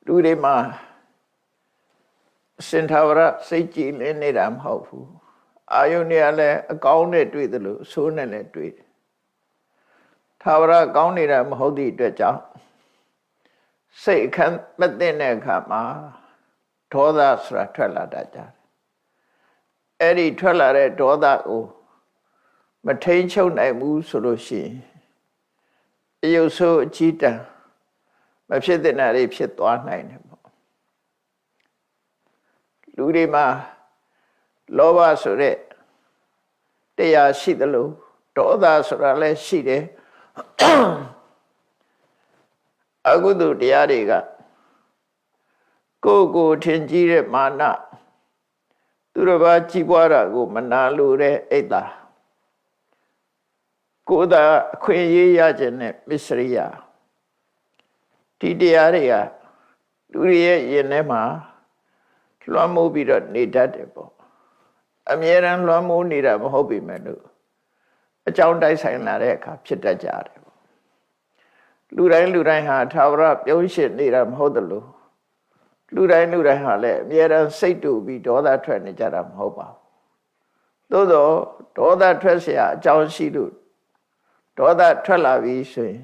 လူတွေမှာစင်ထာဝရစိတ်ကြည်လင်းနေတာမဟုတ်ဘူးအာယုန်တွေကလည်းအကောင်းနဲ့တွေ့တယ်လို့အဆိုးနဲ့လည်းတွေ့တယ်ထာဝရကောင်းနေတာမဟုတ်သည့်အတွက်ကြောင့်စိတ်အခမ်းမသိတဲ့အခါမှာဒေါသဆိုတာထွက်လာတတ်ကြတယ်အဲ့ဒီထွက်လာတဲ့ဒေါသကိုမထိန်ချုပ်နိုင်ဘူးဆိုလို့ရှိရင်အယုတ်ဆိုးအကြီးတန်းမဖြစ်တဲ့နာတွေဖြစ်သွားနိုင်တယ်ပေါ့လူတွေမှာလောဘဆိုတဲ့တရားရှိသလိုဒေါသဆိုတာလည်းရှိတယ်အကုသိုလ်တရားတွေကကိုယ်ထင်ကြီးတဲ့မာနသူတစ်ပါးကြီးပွားတာကိုမနာလိုတဲ့အိတ်တာကိုယ်သာအခွင့်အရေးရခြင်းနဲ့မစ္စရိယဒီတရားတွေကလူတွေရဲ့ရင်ထဲမှာလွှမ်းမိုးပြီးတော့နေတတ်တယ်ပေါ့အမြဲတမ်းလွှမ်းမိုးနေတာမဟုတ်ပေမဲ့လို့အကြောင်းတိုက်ဆိုင်လာတဲ့အခါဖြစ်တတ်ကြတယ်ပေါ့လူတိုင်းဟာထာဝရပြုံးရှင်းနေတာမဟုတ်သလိုလူတိုင်းဟာလည်းအမြဲတမ်းစိတ်တူပြီးဒေါသထွက်နေကြတာမဟုတ်ပါဘူးသို့တော့ဒေါသထွက်เสียအကြောင်းရှိလို့ဒေါသထွက်လာပြီဆိုရင်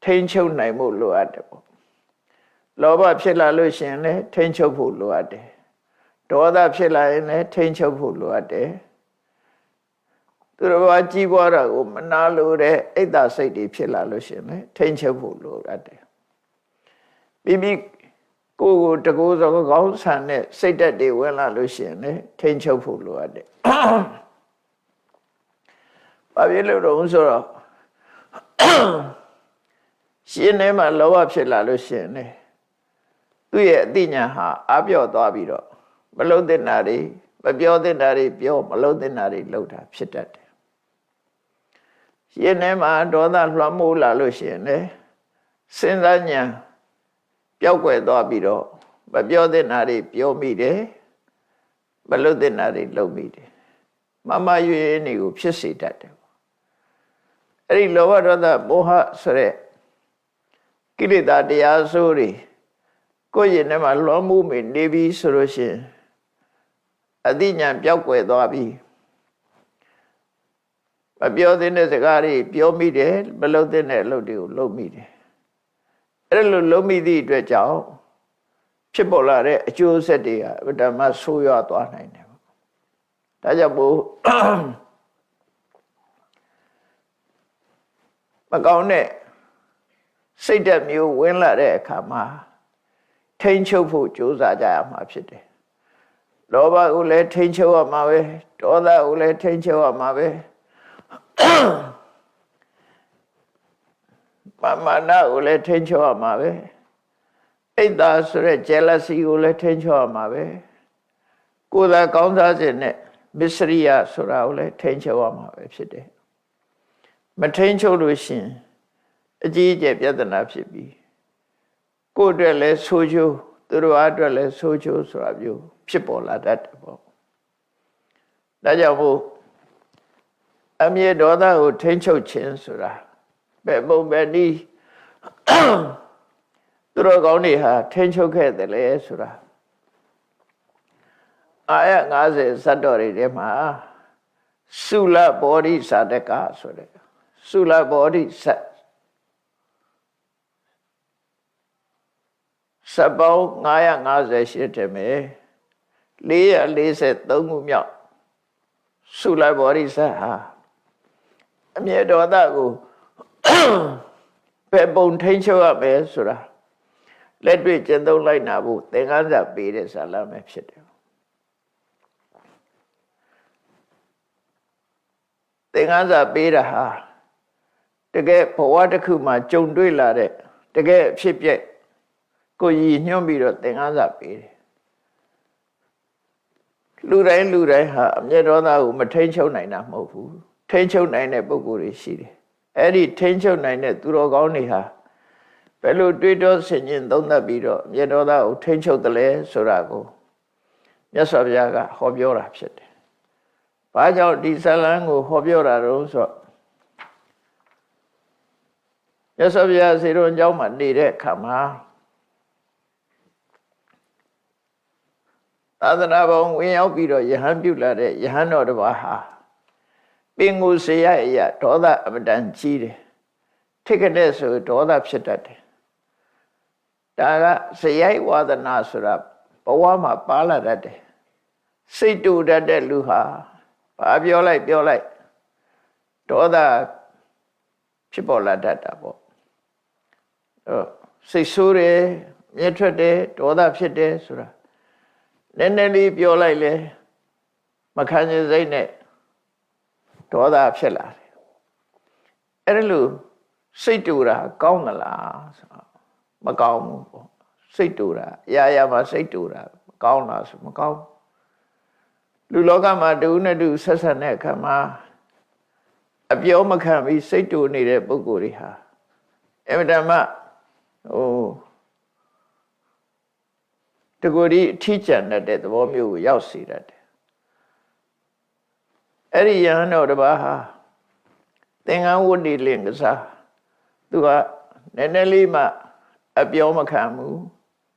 ထိန်းချုပ်နိုင်ဖို့လိုအပ်တယ်ပေါ့လောဘဖြစ်လာလို့ရှိရင်လည်းထိန်းချုပ်ဖို့လိုအပ်တယ်ဒေါသဖြစ်လာရင်လည်းထိန်းချုပ်ဖို့လိုအပ်တယ်သူတော်ဘာကြီးပွားတာကိုမနာလိုတဲ့အိတ်သာစိတ်တွေဖြစ်လာလို့ရှိရင်လည်းထိန်းချုပ်ဖို့လိုအပ်တယ်ပြီးကိုယ်တကူစောကောင်းဆန်တဲ့စိတ်ဓာတ်တွေဝင်လာလို့ရှိရင်လည်းထိန်းချုပ်ဖို့လိုအပ်တယ်ဘာဖြစ်လို့တော့ဆိုတော့ရှင်ထဲမှာလောဘဖြစ်လာလို့ရှိရင်လေသူ့ရဲ့အသိဉာဏ်ဟာအပြော့သွားပြီးတော့မလုံးတဲ့နာတွေမပြောတဲ့နာတွေပြောမလုံးတဲ့နာတွေလောက်တာဖြစ်တတ်တယ်ရှင်ထဲမှာဒေါသလွှမ်းမိုးလာလို့ရှိရင်လေစဉ်းစားဉာဏ်ပျောက်ကွယ်သွားပြီးတော့မပြောတဲ့နာတွေပြောမိတယ်မလုံးတဲ့နာတွေလုံးမိတယ်မမရွေးနေကိုဖြစ်စေတတ်တယ်အဲ့ဒီလောဘဒေါသမောဟဆိုတဲ့ကိလေသာတရားဆိုးတွေကိုယ်ရင်ထဲမှာလွှမ်းမိုးမိနေပြီဆိုလို့ရှိရင်အသိဉာဏ်ပျောက်ကွယ်သွားပြီမပြောတဲ့စကားတွေပြောမိတယ်မလုပ်တဲ့အလုပ်တွေကိုလုပ်မိတယ်အဲ့လိုလုပ်မိသည့်အတွက်ကြောင့်ဖြစ်ပေါ်လာတဲ့အကျိုးဆက်တွေကဗဓမ္မဆိုးရွားသွားနိုင်တယ်ဒါကြောင့်မို့မကောင်းတဲ့စိတ်ဓာတ်မျိုးဝင်လာတဲ့အခါမှာထိန်းချုပ်ဖို့ကြိုးစားကြရမှာဖြစ်တယ်လောဘကိုလည်းထိန်းချုပ်ရမှာပဲဒေါသကိုလည်းထိန်းချုပ်ရမှာပဲမာနကိုလည်းထိန်းချုပ်ရမှာပဲအိတ်သာဆိုတဲ့ jealousy ကိုလည်းထိန်းချုပ်ရမှာပဲကိုယ်သာကောင်းစားခြင်းနဲ့မစ္စရိယဆိုတာကိုလည်းထိန်းချုပ်ရမှာပဲဖြစ်တယ်မထိန်းချုပ်လို့ရှိရင်အကြီးအကျယ်ပြဿနာဖြစ်ပြီးကိုယ်အတွက်လည်းဆိုးချိုးသူတို့အတွက်လည်းဆိုးချိုးဆိုတာမျိုးဖြစ်ပေါ်လာတတ်တယ်ပေါ့ဒါကြောင့်မို့အမြဲဒေါသကိုထိန်းချုပ်ခြင်းဆိုတာဘယ်ပုံပဲနည်းသူတို့ကောင်းတွေဟာထိန်းချုပ်ခဲ့တယ်လေဆိုတာအာယ50ဇတ်တော်တွေထဲမှာသုလဘောဓိစာတကဆိုတဲ့သုလဘောဓိဇတ်စပေါင်း958တယ်မယ်443ခုမြောက်သုလဘောဓိဇတ်ဟာအမြဲဒေါသကိုပဲပုံထိန်ချုပ်ရမယ်ဆိုတာလက်တွေ့ကျင့်သုံးလိုက်နာဖို့သင်္ကန်းစာပေးတဲ့ဇာလမ်းပဲဖြစ်တယ်သင်္ကန်းစာပေးတာဟာတကယ်ဘဝတစ်ခုမှာကြုံတွေ့လာတဲ့တကယ်ဖြစ်ပျက်ကိုရည်ညွှန်းပြီးတော့သင်္ကန်းစာပေးတယ်လူတိုင်းဟာအမျက်ဒေါသကိုမထိန်ချုပ်နိုင်တာမဟုတ်ဘူးထိန်ချုပ်နိုင်တဲ့ပုဂ္ဂိုလ်တွေရှိတယ်အဲ့ဒီထိန်ချုပ်နိုင်တဲ့သူတော်ကောင်းတွေဟာဘယ်လိုတွေးတောဆင်ခြင်သုံးသပ်ပြီးတော့အမျက်ဒေါသကိုထိန်ချုပ်တယ်လဲဆိုတာကိုမြတ်စွာဘုရားကဟောပြောတာဖြစ်တယ်။ဘာကြောင့်ဒီဇာလမ်းကိုဟောပြောတာတော့ဆိုတော့မြတ်စွာဘုရားစေတော်ကျောင်းမှာနေတဲ့အခါမှာ သာသနာပေါင်းဝင်ရောက်ပြီးတော့ယဟန်ပြုလာတဲ့ယဟန်တော်တစ်ပါးဟာပင်ကိုယ်စေရအရာဒေါသအမတန်ကြီးတယ်ထိကတဲ့ဆိုဒေါသဖြစ်တတ်တယ်ဒါကစရိုက်ဝါဒနာဆိုတာဘဝမှာပါလာတတ်တယ်စိတ်တူတတ်တဲ့လူဟာဘာပြောလိုက်ဒေါသဖြစ်ပေါ်လာတတ်တာပေါ့စိတ်ဆိုးတယ်မြဲထွက်တယ်ဒေါသဖြစ်တယ်ဆိုတာနည်းနည်းလေးပြောလိုက်လေမခံချင်စိတ်နဲ့ဒေါသဖြစ်လာတယ်အဲ့ဒါလို့စိတ်တူတာကောင်းသလားဆိုမကောင်းဘူးပေါ့စိတ်တူတာအရာမှာစိတ်တူတာမကောင်းလားဆိုမကောင်းလူလောကမှာတူနဲ့တူဆက်ဆက်တဲ့အခါမှာအပြောမခံပြီးစိတ်တူနေတဲ့ပုဂ္ဂိုလ်တွေဟာအမှန်တမ်းတကူဒီအထီးကျန်တဲ့သဘောမျိုးကိုရောက်စေတတ်တယ်အဲ့ဒီယဟန်တော်တစ်ပါးဟာသင်္ကန်းဝတ္တိလင်္ကစားသူကနည်းနည်းလေးမှအပြောမခံဘူး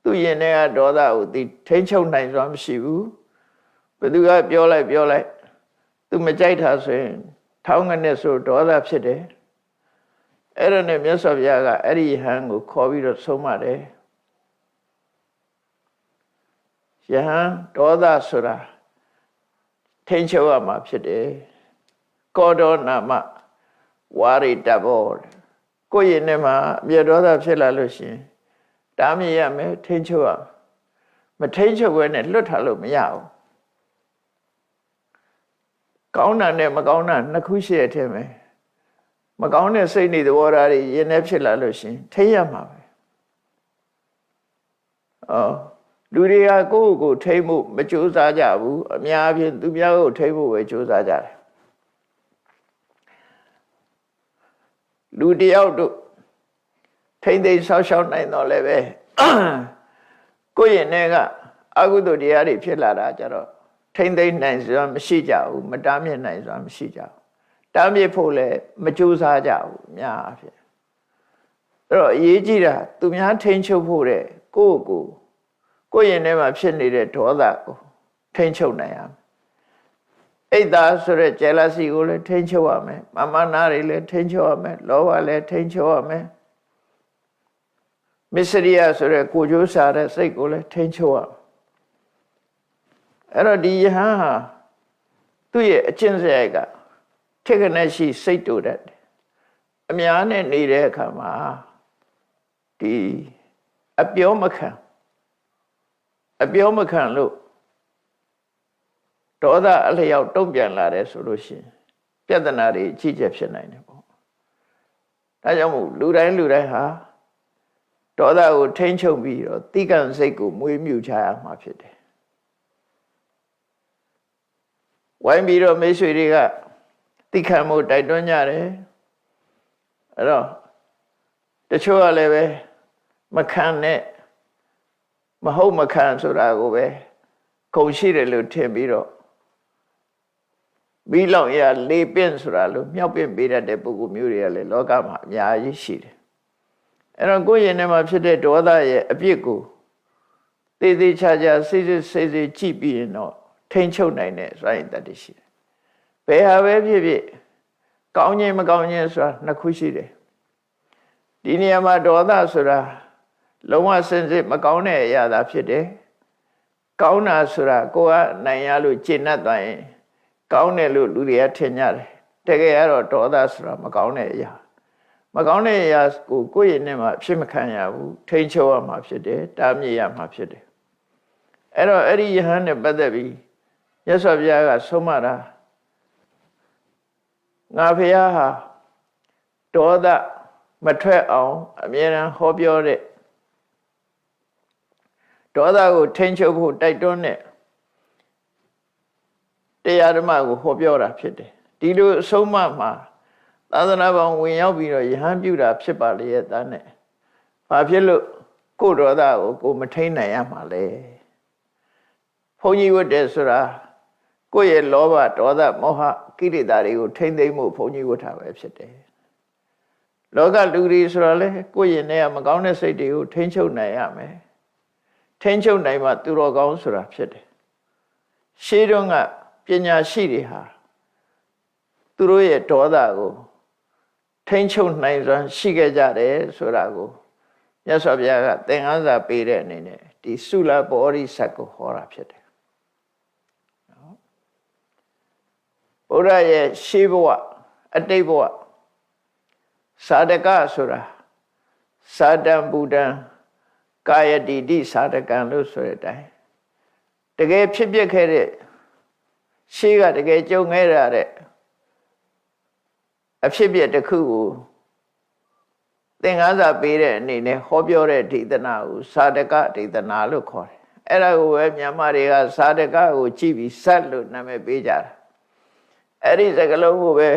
သူရင်ထဲကဒေါသကိုထိန်းချုပ်နိုင်စွမ်းမရှိဘူးဘယ်သူကပြောလိုက်သူမကြိုက်တာဆိုရင်ထောင်းငနဲ့ဆိုဒေါသဖြစ်တယ်အဲ့ဒါနဲ့မြတ်စွာဘုရားကအဲ့ဒီယဟန်ကိုခေါ်ပြီးတော့ဆုံးမတယ်ယဟန်ဒေါသဆိုတာထိန်းချုပ်ရမှာဖြစ်တယ်ကောဒေါနာမဝါရိတဘောကိုယ့်ရင်ထဲမှာအပြည့်ဒေါသဖြစ်လာလို့ရှိရင်တားမြစ်ရမယ်ထိန်းချုပ်ရမထိန်းချုပ်ဘဲနဲ့လွတ်ထားလို့မရဘူးကောင်းတာနဲ့မကောင်းတာနှစ်ခုရှိရတဲ့မယ်မကောင်းတဲ့စိတ်နေသဘောထားတွေရင်ထဲဖြစ်လာလို့ရှိရင်ထိရမှာပဲလူတွေကကိုယ့်ကိုထိမှုမကြိုးစားကြဘူးအများအားဖြင့်သူများကိုထိမှုပဲကြိုးစားကြတယ်လူတယောက်တို့ထိမ့်သိမ်းဆောက်ရှောက်နိုင်တော့လည်းပဲကိုယ့်ရင်ထဲကအကုသိုလ်တရားတွေဖြစ်လာတာကြတော့ထိမ့်သိမ်းနိုင်စွာမရှိကြဘူးမတားမြစ်နိုင်စွာမရှိကြဘူးတားမြစ်ဖို့လည်းမကြိုးစားကြဘူးအများအားဖြင့်အဲ့တော့အရေးကြီးတာသူများထိန်းချုပ်ဖို့တဲ့ကိုယ့်ရင်ထဲမှာဖြစ်နေတဲ့ဒေါသကိုထိန်းချုပ်နိုင်ရမယ်အိတ်သားဆိုတဲ့ jealousy ကိုလည်းထိန်းချုပ်ရမယ်မာနတွေလည်းထိန်းချုပ်ရမယ်လောဘလည်းထိန်းချုပ်ရမယ်မစ္စရိယဆိုတဲ့ကိုကြိုးစားတဲ့စိတ်ကိုလည်းထိန်းချုပ်ရအဲ့တော့ဒီယဟန်ဟာသူ့ရဲ့အကျင့်စရိုက်ကထိကနဲ့ရှိစိတ်တူတတ်တယ်အများနဲ့နေတဲ့အခါမှာဒီအပြောမခံလို့ဒေါသအလျောက်တုံ့ပြန်လာတယ်ဆိုလို့ရှိရင်ပြဿနာတွေအကြီးကျယ်ဖြစ်နိုင်တယ်ပေါ့ဒါကြောင့်မို့လူတိုင်းဟာဒေါသကိုထိန်းချုပ်ပြီးတော့တိကံစိတ်ကိုမွေးမြူချရမှာဖြစ်တယ်ဝိုင်းပြီးတော့မိတ်ဆွေတွေကတိခံမှုတိုက်တွန်းကြတယ်အဲ့တော့တချို့ကလည်းပဲမခံနဲ့မဟုတ်မခံဆိုတာကိုပဲခုံရှိတယ်လို့ထင်ပြီးတော့ပြီးလောက်ရလေးပင့်ဆိုတာလို့မြောက်ပင့်ပေးတတ်တဲ့ပုဂ္ဂိုလ်မျိုးတွေကလည်းလောကမှာအများကြီးရှိတယ်အဲ့တော့ကိုယ့်ရင်ထဲမှာဖြစ်တဲ့ဒေါသရဲ့အပြစ်ကိုသေသေးချာချာစိတ်ကြည့်ပြီးရင်တော့ထိန်းချုပ်နိုင်တဲ့စွမ်းရည်တတ်တရှိတယ်ဘယ်ဟာပဲဖြစ်ကောင်းခြင်းမကောင်းခြင်းဆိုတာနှစ်ခုရှိတယ်ဒီနေရာမှာဒေါသဆိုတာလုံးဝစင်စစ်မကောင်းတဲ့အရာသာဖြစ်တယ်ကောင်းတာဆိုတာကိုယ်ကနိုင်ရလို့ကျင့်တတ်သွားရင်ကောင်းတယ်လို့လူတွေကထင်ကြတယ်တကယ်ကတော့ဒေါသဆိုတာမကောင်းတဲ့အရာမကောင်းတဲ့အရာကိုယ့်ရဲ့နဲ့မှာဖြစ်မခံရဘူးထိန်းချုပ်ရမှာဖြစ်တယ်တားမြစ်ရမှာဖြစ်တယ်အဲ့တော့အဲ့ဒီယဟန်နဲ့ပတ်သက်ပြီးမြတ်စွာဘုရားကဆုံးမတာငါဖះဟာဒေါသမထွက်အောင်အမြဲတမ်းဟောပြောတဲ့ဒေါသကိုထိန်းချုပ်ဖို့တိုက်တွန်းတဲ့တရားဓမ္မကိုဟောပြောတာဖြစ်တယ်ဒီလိုအဆုံးအမမှာသာသနာ့ဘောင်ဝင်ရောက်ပြီးတော့ယဟန်ပြုတာဖြစ်ပါလေရဲ့သားနဲ့ဘာဖြစ်လို့ကိုယ်ဒေါသကိုကိုမထိန်းနိုင်ရမှာလဲဘုန်းကြီးဝတ်တယ်ဆိုတာကိုယ့်ရဲ့လောဘဒေါသမောဟကိလေသာတွေကိုထိန်းသိမ်းမှုဘုန်းကြီးဝတ်တာပဲဖြစ်တယ်လောကလူတွေဆိုတာလေကိုယ့်ရင်ထဲကမကောင်းတဲ့စိတ်တွေကိုထိန်းချုပ်နိုင်ရမယ်ထိန်းချုပ်နိုင်မှသူတော်ကောင်းဆိုတာဖြစ်တယ် ရှေးတုန်းကပညာရှိတွေဟာသူတို့ရဲ့ဒေါသကိုထိန်းချုပ်နိုင်စွမ်းရှိခဲ့ကြတယ်ဆိုတာကိုမြတ်စွာဘုရားကသင်္ကန်းစာပေးတဲ့အနေနဲ့ဒီသုလဘောဓိစက်ကိုဟောတာဖြစ်တယ်နော်ဘုရားရဲ့ရှေးဘဝအတိတ်ဘဝသာဓကဆိုတာသာတံဘူတံကာယတိတိသာဓကံလို့ဆိုတဲ့အတိုင်းတကယ်ဖြစ်ပျက်ခဲ့တဲ့ရှေးကတကယ်ကြုံခဲ့ရတဲ့အဖြစ်ပြက်တစ်ခုကိုသင်္ကန်းစာပေးတဲ့အနေနဲ့ဟောပြောတဲ့ဒေသနာကိုသာဓကဒေသနာလို့ခေါ်တယ်အဲ့ဒါကိုပဲမြန်မာတွေကသာဓကကိုကြည့်ပြီးဇတ်လို့နာမည်ပေးကြတာအဲ့ဒီစကားလုံးကိုပဲ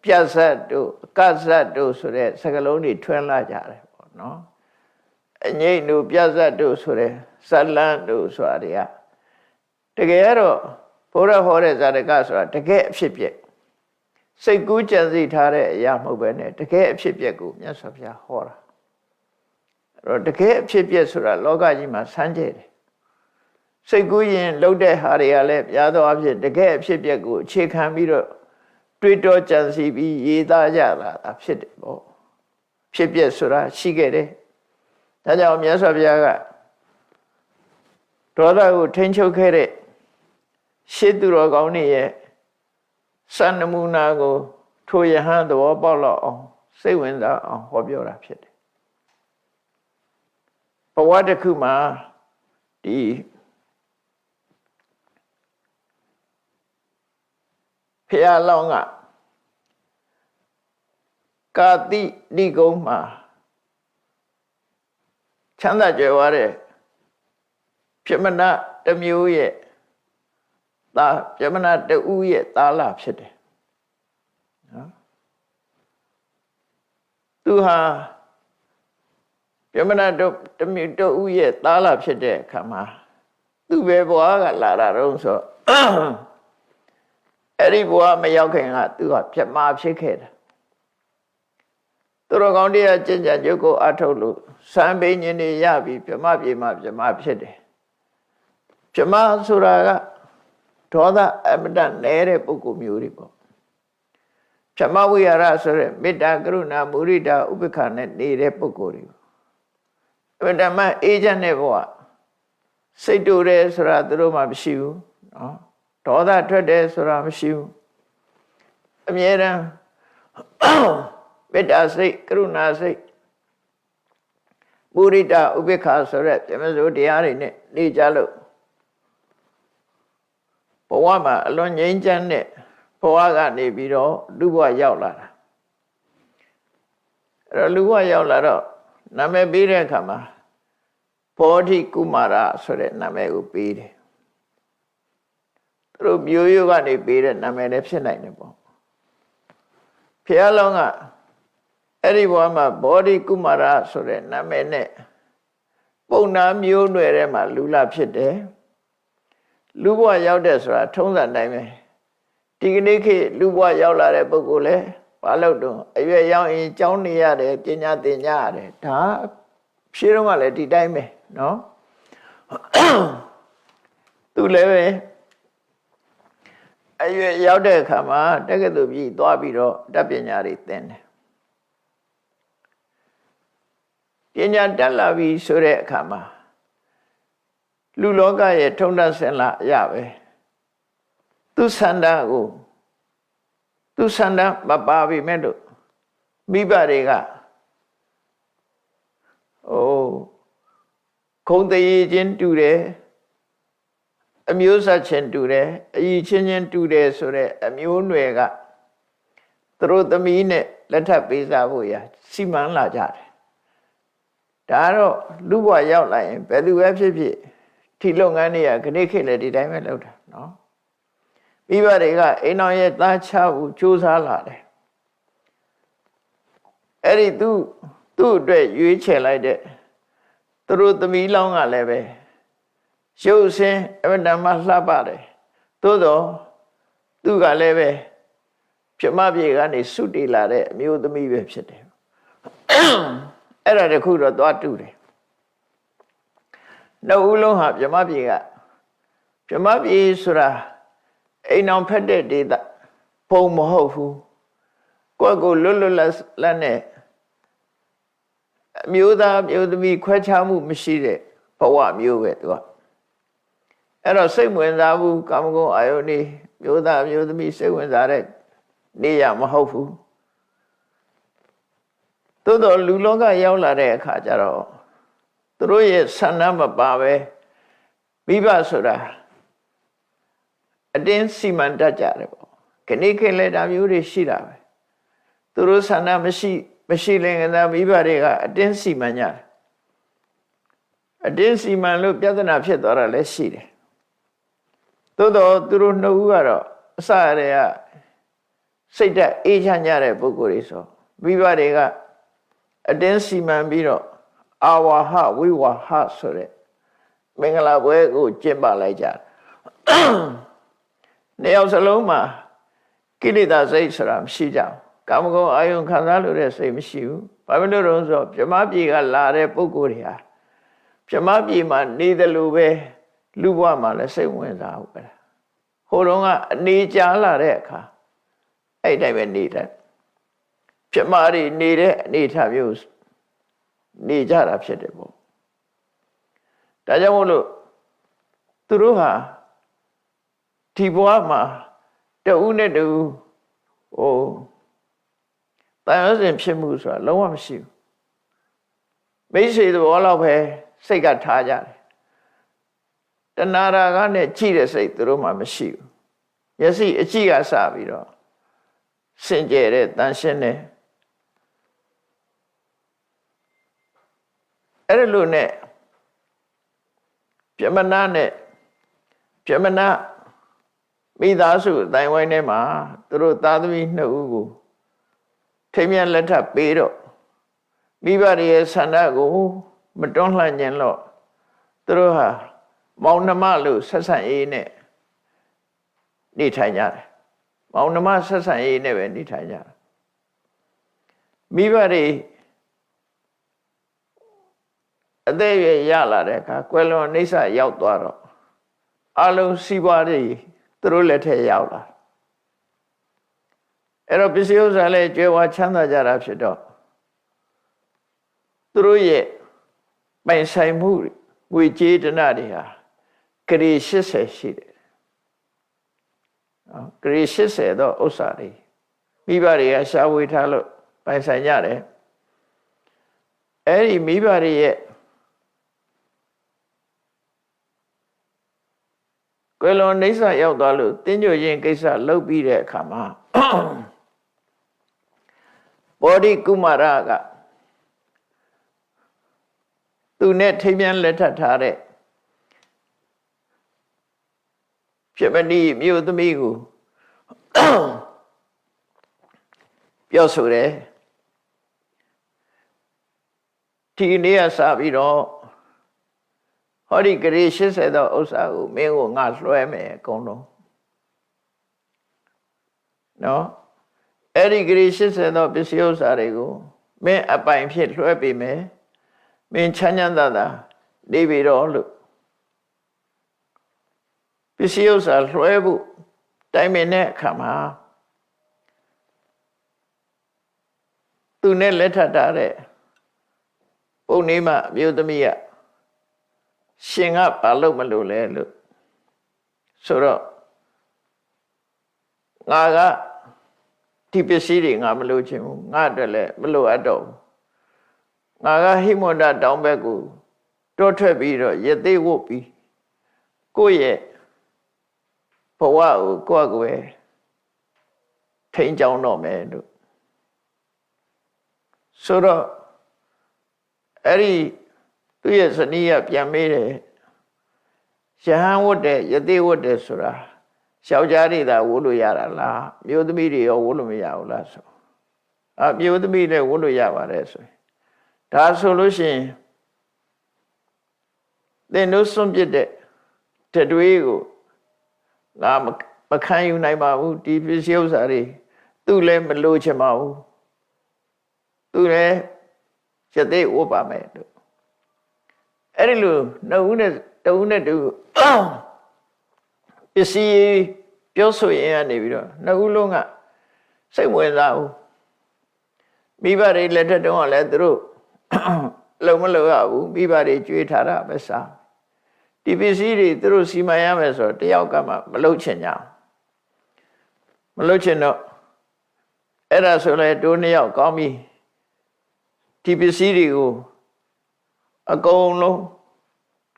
ပြတ်ဇတ်တို့အကဇတ်တို့ဆိုတဲ့စကားလုံးတွေထွန်းလာကြတယ်ပေါ့နော်အငိမ့်တို့ပြတ်ဇတ်တို့ဆိုတဲ့ဇလန်းတို့ဆိုတာတွေကတကယ်တော့ဘုရားဟောတဲ့ဇာတကဆိုတာတကယ်အဖြစ်ပြက်စိတ်ကူးကြံစည်ထားတဲ့အရာမဟုတ်ပဲနဲ့တကယ်အဖြစ်ပြက်ကိုမြတ်စွာဘုရားဟောတာအဲ့တော့တကယ်အဖြစ်ပြက်ဆိုတာလောကကြီးမှာဆန်းကျဲတယ်စိတ်ကူးရင်လှုပ်တဲ့ဟာတွေကလည်းပြားသောအဖြစ်တကယ်အဖြစ်ပြက်ကိုအခြေခံပြီးတော့တွေးတောကြံစည်ပြီးရေးသားကြလာတာဖြစ်တယ်ပေါ့ဖြစ်ပြက်ဆိုတာရှိခဲ့တယ်ဒါကြောင့်မြတ်စွာဘုရားကဒေါသကိုထိန်းချုပ်ခဲ့တဲ့ရှေးသူတော်ကောင်းတွေရဲ့စံနမူနာကိုထိုယဟန်သဘောပေါက်လောက်အောင်စိတ်ဝင်စားအောင်ဟောပြောတာဖြစ်တယ်ဘဝတစ်ခုမှာဒီဖျားလောင်းကကာတိဏိကုံးမှာချမ်းသာကြွယ်ဝတဲ့ပြမနာတစ်မျိုးရဲ့သားပြမနာတဦးရဲ့သားလာဖြစ်တယ်နော်သူဟာပြမနာတမျိုးတဦးရဲ့သားလာဖြစ်တဲ့အခါမှာသူပဲဘွားကလာတာတော့ဆိုအဲ့ဒီဘွားမရောက်ခင်ကသူကပြမဖြစ်ခဲ့တယ်သူတော်ကောင်းတရားကျင့်ကြံကြုတ်ကိုအထုတ်လို့စံပိညင်တွေရပြီးပြမပြေမှပြမဖြစ်တယ်ပြမဆိုတာကဒေါသအမတနဲတဲ့ပုဂ္ဂိုလ်မျိုးတွေပေါ့ပြမဝိဟာရဆိုတဲ့မေတ္တာကရုဏာမုဒိတာဥပေက္ခနဲ့နေတဲ့ပုဂ္ဂိုလ်တွေအမတမအေးချမ်းတဲ့ဘဝစိတ်တူတယ်ဆိုတာသူတို့မှမရှိဘူးနော်ဒေါသထွက်တယ်ဆိုတာမရှိဘူးအမြဲတမ်းမေတ္တာစိတ်ကရုဏာစိတ်မုဒိတာဥပေက္ခဆိုတဲ့ပြမစိုးတရားတွေနဲ့နေကြလို့ဘဝမှာအလွန်ငြိမ်းချမ်းတဲ့ဘဝကနေပြီးတော့လူဘဝရောက်လာတာအဲ့တော့လူဘဝရောက်လာတော့နာမည်ပေးတဲ့အခါမှာဘောဓိကုမာရဆိုတဲ့နာမည်ကိုပေးတယ်သူတို့မျိုးရိုးကနေပေးတဲ့နာမည်လည်းဖြစ်နိုင်တယ်ပေါ့ဘုရားလောင်းကအဲ့ဒီဘဝမှာဘောဓိကုမာရဆိုတဲ့နာမည်နဲ့ပုံနာမျိုးနွယ်ထဲမှာလူလာဖြစ်တယ်လူဘဝရောက်တဲ့ဆိုတာထုံးစံတိုင်းပဲဒီကနေ့ခေတ်လူဘဝရောက်လာတဲ့ပုဂ္ဂိုလ်လဲဘာလို့တော့အရွယ်ရောက်ရင်ကြောင်းနေရတယ်ပညာသင်ကြရတယ်ဒါဖြေတော့ကလည်းဒီတိုင်းပဲနော်သူလည်းပဲအရွယ်ရောက်တဲ့အခါမှာတက္ကသိုလ်ပြည်သွားပြီးတော့တတ်ပညာတွေသင်တယ်ပညာတက်လာပြီဆိုတဲ့အခါမှာလူလောကရဲ့ထုံတတ်စင်လာအရာပဲသူဆန္ဒကိုသူဆန္ဒမပါပြီမဲ့လို့မိဘတွေကခုံတည်ချင်းတူတယ်အမျိုးဆက်ချင်းတူတယ်အည်ချင်းချင်းတူတယ်ဆိုတဲ့အမျိုးနွယ်ကသူတို့သမီးနဲ့လက်ထပ်ပေးစားဖို့ရစီမံလာကြတယ်ဒါတော့လူဘဝရောက်လာရင်ဘယ်သူပဲဖြစ်ဖြစ်ဒီလုပ်ငန်းတွေကခဏခေတ်လည်းဒီတိုင်းပဲလုပ်တာနော်မိဘတွေကအိမ်တော်ရဲ့သားချဖို့ကြိုးစားလာတယ်အဲ့ဒီသူ့အတွက်ရွေးချယ်လိုက်တဲ့သူတို့သမီးလောင်းကလည်းပဲရုပ်ဆင်းအမတန်မှလှပတယ်သို့တော့သူကလည်းပဲပြမပြေကနေစွတ်တေလာတဲ့အမျိုးသမီးပဲဖြစ်တယ်အဲ့ဒါတခုတော့သွားတူတယ်နှစ်ဦးလုံးဟာပြမပြေက ပြမပြေဆိုတာအိမ်အောင်ဖက်တဲ့ဒေသပုံမဟုတ်ဘူးကိုယ့်ကိုလွတ်လွတ်လပ်နဲ့အမျိုးသားမျိုးသမီးခွဲခြားမှုမရှိတဲ့ဘဝမျိုးပဲသူကအဲ့တော့စိတ်ဝင်စားဘူးကာမဂုဏ်အာယုန်နေမျိုးသားမျိုးသမီးစိတ်ဝင်စားတဲ့နေရမဟုတ်ဘူးသို့တော်လူလောကရောက်လာတဲ့အခါကျတော့သူတို့ရဲ့ဆန္ဒမပါပဲမိဘဆိုတာအတင်းစီမံတတ်ကြတယ်ပေါ့ခဏခက်လက်တာမျိုးတွေရှိတာပဲသူတို့ဆန္ဒမရှိလင်ကသာမိဘတွေကအတင်းစီမံကြတယ်အတင်းစီမံလို့ပြဿနာဖြစ်သွားတာလည်းရှိတယ်သို့တော့သူတို့နှစ်ဦးကတော့အစရတဲ့ကစိတ်ဓာတ်အေးချမ်းကြတဲ့ပုဂ္ဂိုလ်တွေဆိုမိဘတွေကအတင်းစီမံပြီးတော့အာဝါဟဝိဝါဟဆိုတဲ့မင်္ဂလာပွဲကိုကျင့်ပလိုက်ကြတယ်နှစ်ယောက်စလုံးမှာကိလေသာစိတ်ဆိုတာမရှိကြဘူးကာမဂုဏ်အာယုန်ခံစားလို့တဲ့စိတ်မရှိဘူးဘာဖြစ်လို့လဲဆိုတော့ဗြဟ္မပြည်ကလာတဲ့ပုဂ္ဂိုလ်တွေဟာဗြဟ္မပြည်မှာနေတယ်လို့ပဲလူဘဝမှာလည်းစိတ်ဝင်စားဘူးပဲဟိုတုန်းကအနေကြာလာတဲ့အခါအဲ့တိုင်းပဲနေတယ်ဗြဟ္မတွေနေတဲ့အနေထားမျိုးနေကြတာဖြစ်တယ်ပေါ့ဒါကြောင့်မို့လို့သူတို့ဟာဒီဘဝမှာတဦးနဲ့တဦးတန်ရုံးစဉ်ဖြစ်မှုဆိုတာလုံးဝမရှိဘူးမိတ်ဆွေသဘောလောက်ပဲစိတ်ကထားကြတယ်တဏှာရာဂနဲ့ကြည့်တဲ့စိတ်သူတို့မှမရှိဘူးမျက်စိအကြည့်ကစပြီးတော့စင်ကြယ်တဲ့တန်ရှင်းတဲ့အဲ့လိုနဲ့ပြမနာနဲ့ပြမနာမိသားစုအတိုင်းဝိုင်းထဲမှာသူတို့သားသမီးနှစ်ဦးကိုထိမ်းမြတ်လက်ထပ်ပေးတော့မိဘရဲ့ဆန္ဒကိုမတွန်းလှန်ခြင်းလို့သူတို့ဟာမောင်နှမလို့ဆက်ဆံရေးနဲ့နေထိုင်ကြတယ်မောင်နှမဆက်ဆံရေးနဲ့ပဲနေထိုင်ကြတယ်မိဘတွေအသက်အရွယ်ရလာတဲ့အခါကွယ်လွန်နှိစ္စရောက်သွားတော့အလုံးစီးပွားတွေသူတို့လက်ထက်ရောက်လာအဲ့တော့ပစ္စည်းဥစ္စာလည်းကြွယ်ဝချမ်းသာကြတာဖြစ်တော့သူတို့ရဲ့ပိုင်ဆိုင်မှုငွေကြေးတနာတွေဟာဂရေ80ရှိတယ်ဂရေ80တော့ဥစ္စာတွေမိဘတွေကရှားဝေထားလို့ပိုင်ဆိုင်ကြတယ်အဲ့ဒီမိဘတွေရဲ့ကွယ်လွန်နှိစ္စရောက်သွားလို့တင်းကြိုခြင်းကိစ္စလုပ်ပြီးတဲ့အခါမှာဘောဓိကုမာရကသူနဲ့ထိမ်းမြန်းလက်ထပ်ထားတဲ့ဖြစ်မနီးမြို့သမီးကိုပြောဆိုတယ်ဒီနေ့ကစပြီးတော့ဟောဒီဂရေ80သောဥစ္စာကိုမင်းကိုငါလွှဲမယ်အကုန်လုံးနော်အဲ့ဒီဂရေ80သောပစ္စည်းဥစ္စာတွေကိုမင်းအပိုင်ဖြစ်လွှဲပေးမယ်မင်းချမ်းချမ်းသာသာနေပြီတော့လို့ပစ္စည်းဥစ္စာလွှဲဖို့တိုင်ပင်တဲ့အခါမှာသူနဲ့လက်ထပ်ထားတဲ့ပုံနေမှအမျိုးသမီးကရှင်ကဘာလို့မလို့လဲလို့ဆိုတော့ငါကဒီပစ္စည်းတွေငါမလို့ချင်ဘူးငါအတွက်လည်းမလို့အပ်တော့ဘူးငါကဟိမဝန္တတောင်ဘက်ကိုတောထွက်ပြီးတော့ရသေးဝုတ်ပြီးကိုယ့်ရဲ့ဘဝကိုကိုယ့်ကိုယ်ထိန်းကြောင်းတော့မယ်လို့ဆိုတော့အဲ့ဒီသူရဲ့ဇနီးကပြန်မေးတယ်ရဟန်းဝတ်တဲ့ယသိဝတ်တဲ့ဆိုတာယောက်ျားတွေသာဝတ်လို့ရတာလားမျိုးသမီးတွေရောဝတ်လို့မရဘူးလားဆိုမျိုးသမီးလည်းဝတ်လို့ရပါတယ်ဆိုရင်ဒါဆိုလို့ရှိရင်သင်တို့စွန့်ပစ်တဲ့တတွေးကိုငါမခံယူနိုင်ပါဘူးဒီပစ္စည်းဥစ္စာတွေသူလည်းမလိုချင်ပါဘူးသူလည်းယသိဝတ်ပါမယ်လို့အဲ့ဒီလိုနှစ်ဦးနဲ့တဦးနဲ့တူ စ္စည်းပြောဆိုရင်ကနေပြီးတော့နှစ်ဦးလုံးကစိတ်ဝင်စားဘူးမိဘတွေလက်ထက်တုန်းကလည်းသူတို့လုံမလုံရဘူးမိဘတွေကြွေးထားတာပဲစားဒီပစ္စည်းတွေသူတို့စီမံရမယ်ဆိုတော့တယောက်ကမှမလုပ်ချင်ကြမလုပ်ချင်တော့အဲ့ဒါဆိုလဲတို့နှစ်ယောက်ကောင်းပြီဒီပစ္စည်းတွေကိုအကုန်လုံး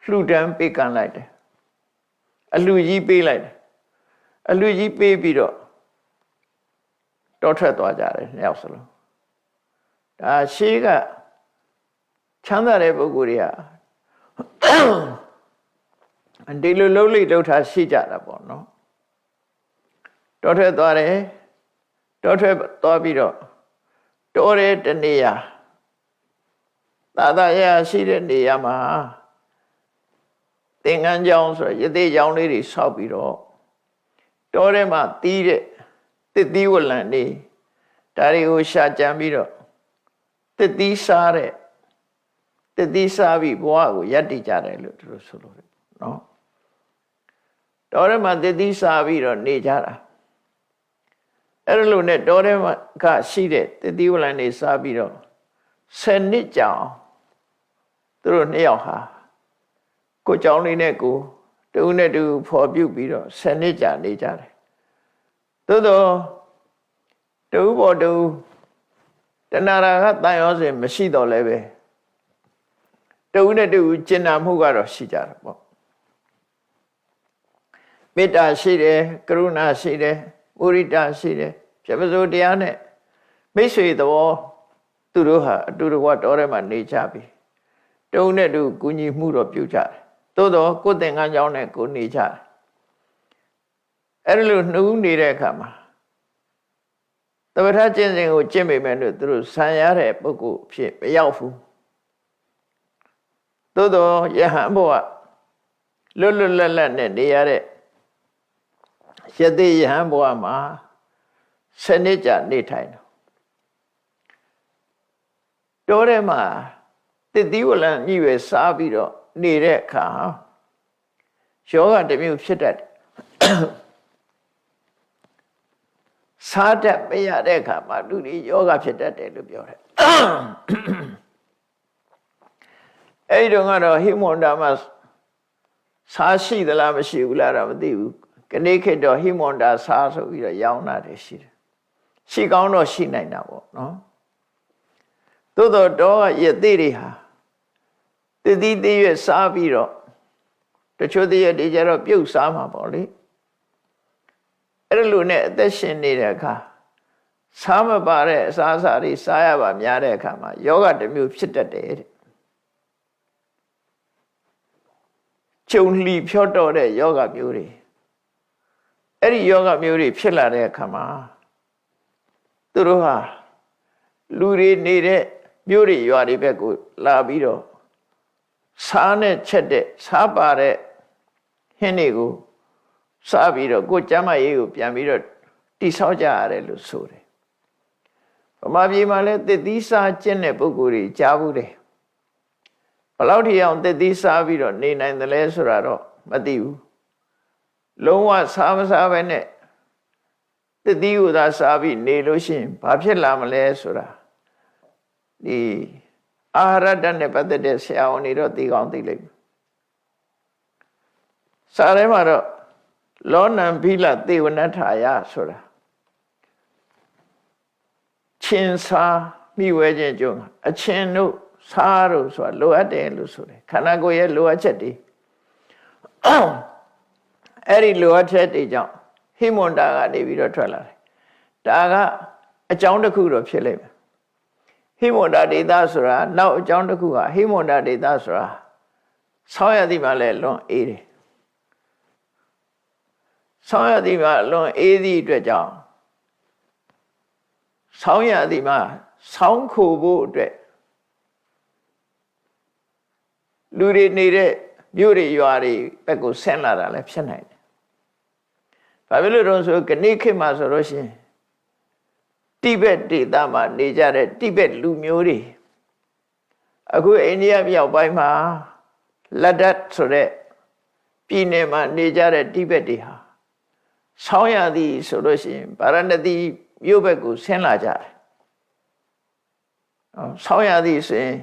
လှူဒန်းပေးကန်လိုက်တယ်အလှူကြီးပေးလိုက်တယ်အလှူကြီးပေးပြီးတော့တောထွက်သွားကြတယ်နှစ်ယောက်စလုံးဒါရှေးကချမ်းသာတဲ့ပုဂ္ဂိုလ်တွေကဒီလိုလှုပ်လိလှုပ်ထားရှိကြတာပေါ့နော်တောထွက်သွားတယ်တောထွက်သွားပြီးတော့တောတဲ့တနေရာသာသာရရှိတဲ့နေရာမှာသင်္ကန်းကျောင်းဆိုရသေးကျောင်းလေးတွေဆောက်ပြီးတော့တောထဲမှာတီးတဲ့တစ်သီးဝလံနေဒါတွေကိုရှာကြံပြီးတော့တစ်သီးစားတဲ့တစ်သီးစားပြီးဘဝကိုယက်တည်ကြတယ်လို့သူတို့ဆိုလို့နော်တောထဲမှာတစ်သီးစားပြီးတော့နေကြတာအဲ့လိုနဲ့တောထဲမှာကရှိတဲ့တစ်သီးဝလံနေစားပြီးတော့10 နှစ်ကြာသူတို့နှစ်ယောက်ဟာကိုเจ้าလေးနဲ့ကိုတူနဲ့တူဖော်ပြုတ်ပြီးတော့10 နှစ်ကြာနေကြတယ်သို့တော့တူပေါ်တူတဏှာကတန်ရောစဉ်မရှိတော့လည်းပဲတူနဲ့တူကျင်နာမှုကတော့ရှိကြတာပေါ့မေတ္တာရှိတယ်ကရုဏာရှိတယ်မုရိဒရှိတယ်ပြပစိုးတရားနဲ့မိတ်ဆွေသဘောသူတို့ဟာအတူတကွတော်ထဲမှာနေကြပြီတုံးနဲ့တူကူညီမှုတော့ပြုကြတယ်သို့တော့ကိုယ်သင်္ကန်းကြောင်းနဲ့ကိုနေကြတယ်အဲ့လိုနှူးနေတဲ့အခါမှာတပ္ပထကျင့်စဉ်ကိုကျင့်မိမယ်လို့သူတို့ဆံရတဲ့ပုဂ္ဂိုလ်ဖြစ်မရောက်ဘူးသို့တော့ယဟန်ဘုရားလွတ်လွတ်လပ်လပ်နဲ့နေရတဲ့ယသိယဟန်ဘုရားမှာ10 နှစ်ကြာနေထိုင်တယ်တောထဲမှာတစ်သီးဝလံညှိပဲစားပြီးတော့နေတဲ့အခါယောဂတစ်မျိုးဖြစ်တတ်တယ်စားတတ်မရတဲ့အခါမှာလူတွေယောဂဖြစ်တတ်တယ်လို့ပြောတယ်အဲ့ဒီတော့ကတော့ဟိမွန်တာမှာစားရှိသလားမရှိဘူးလားတော့မသိဘူးကနေ့ခေတ်တော့ဟိမွန်တာစားဆိုပြီးတော့ရောင်းတာတွေရှိတယ်ရှိကောင်းတော့ရှိနိုင်တာပေါ့နော်သို့တော့တော့ရသေးတွေဟာတည်တည်ရွတ်စားပြီးတော့တချို့တည်းရတွေကြတော့ပြုတ်စားမှာပေါ့လေအဲ့လိုနဲ့အသက်ရှင်နေတဲ့အခါစားမပါတဲ့အစားအစာတွေစားရပါများတဲ့အခါမှာယောဂတစ်မျိုးဖြစ်တတ်တယ်တဲ့ကျုံလှီဖြော့တော့တဲ့ယောဂမျိုးတွေအဲ့ဒီယောဂမျိုးတွေဖြစ်လာတဲ့အခါမှာသူတို့ဟာလူတွေနေတဲ့မြို့တွေရွာတွေဘက်ကိုလာပြီးတော့စားနဲ့ချက်တဲ့စားပါတဲ့ဟင်းတွေကိုစားပြီးတော့ကိုယ်ကျမ်းမာရေးကိုပြန်ပြီးတော့တိဆောက်ကြရတယ်လို့ဆိုတယ်ဗမာပြည်မှာလည်းသစ်သီးစားကျင့်တဲ့ပုဂ္ဂိုလ်တွေကြားဘူးတယ်ဘယ်လောက်ထိအောင်သစ်သီးစားပြီးတော့နေနိုင်တယ်လဲဆိုတာတော့မသိဘူးလုံးဝစားမစားပဲနဲ့သစ်သီးကိုသာစားပြီးနေလို့ရှိရင်ဘာဖြစ်လာမလဲဆိုတာဒီအာဟာရဓာတ်နဲ့ပတ်သက်တဲ့ဆရာဝန်တွေတော့သိကောင်းသိလိမ့်မယ်စာထဲမှာတော့လောနံဘိလသေဝနထာယဆိုတာချင်းစားမိဝဲခြင်းကြုံအချင်းတို့စားတို့ဆိုတာလိုအပ်တယ်လို့ဆိုတယ်ခန္ဓာကိုယ်ရဲ့လိုအပ်ချက်တွေအဲ့ဒီလိုအပ်ချက်တွေကြောင့်ဟိမွန်တာကနေပြီးတော့ထွက်လာတယ်ဒါကအကြောင်းတစ်ခုတော့ဖြစ်လိမ့်မယ်ဟိမွန်တာဒေသဆိုတာနောက်အကြောင်းတစ်ခုကဟိမွန်တာဒေသဆိုတာဆောင်းရသည်မှာလည်းလွန်အေးတယ်ဆောင်းရသည်မှာလွန်အေးသည့်အတွက်ကြောင့်ဆောင်းရသည်မှာဆောင်းခိုဖို့အတွက်လူတွေနေတဲ့မြို့တွေရွာတွေဘက်ကိုဆင်းလာတာလည်းဖြစ်နိုင်တယ်။ဘာဖြစ်လို့တော့ဆိုကနေ့ခေတ်မှာဆိုလို့ရှိရင်တိဘက်ဒေသမှာနေကြတဲ့တိဘက်လူမျိုးတွေအခုအိန္ဒိယမြောက်ပိုင်းမှာလက်ဒတ်ဆိုတဲ့ပြည်နယ်မှာနေကြတဲ့တိဘက်တွေဟာ ဆောင်းရသည်ဆိုလို့ရှိရင်ဗာရာဏသီမြို့ဘက်ကိုဆင်းလာကြတယ်ဆောင်းရသည်ဆိုရင်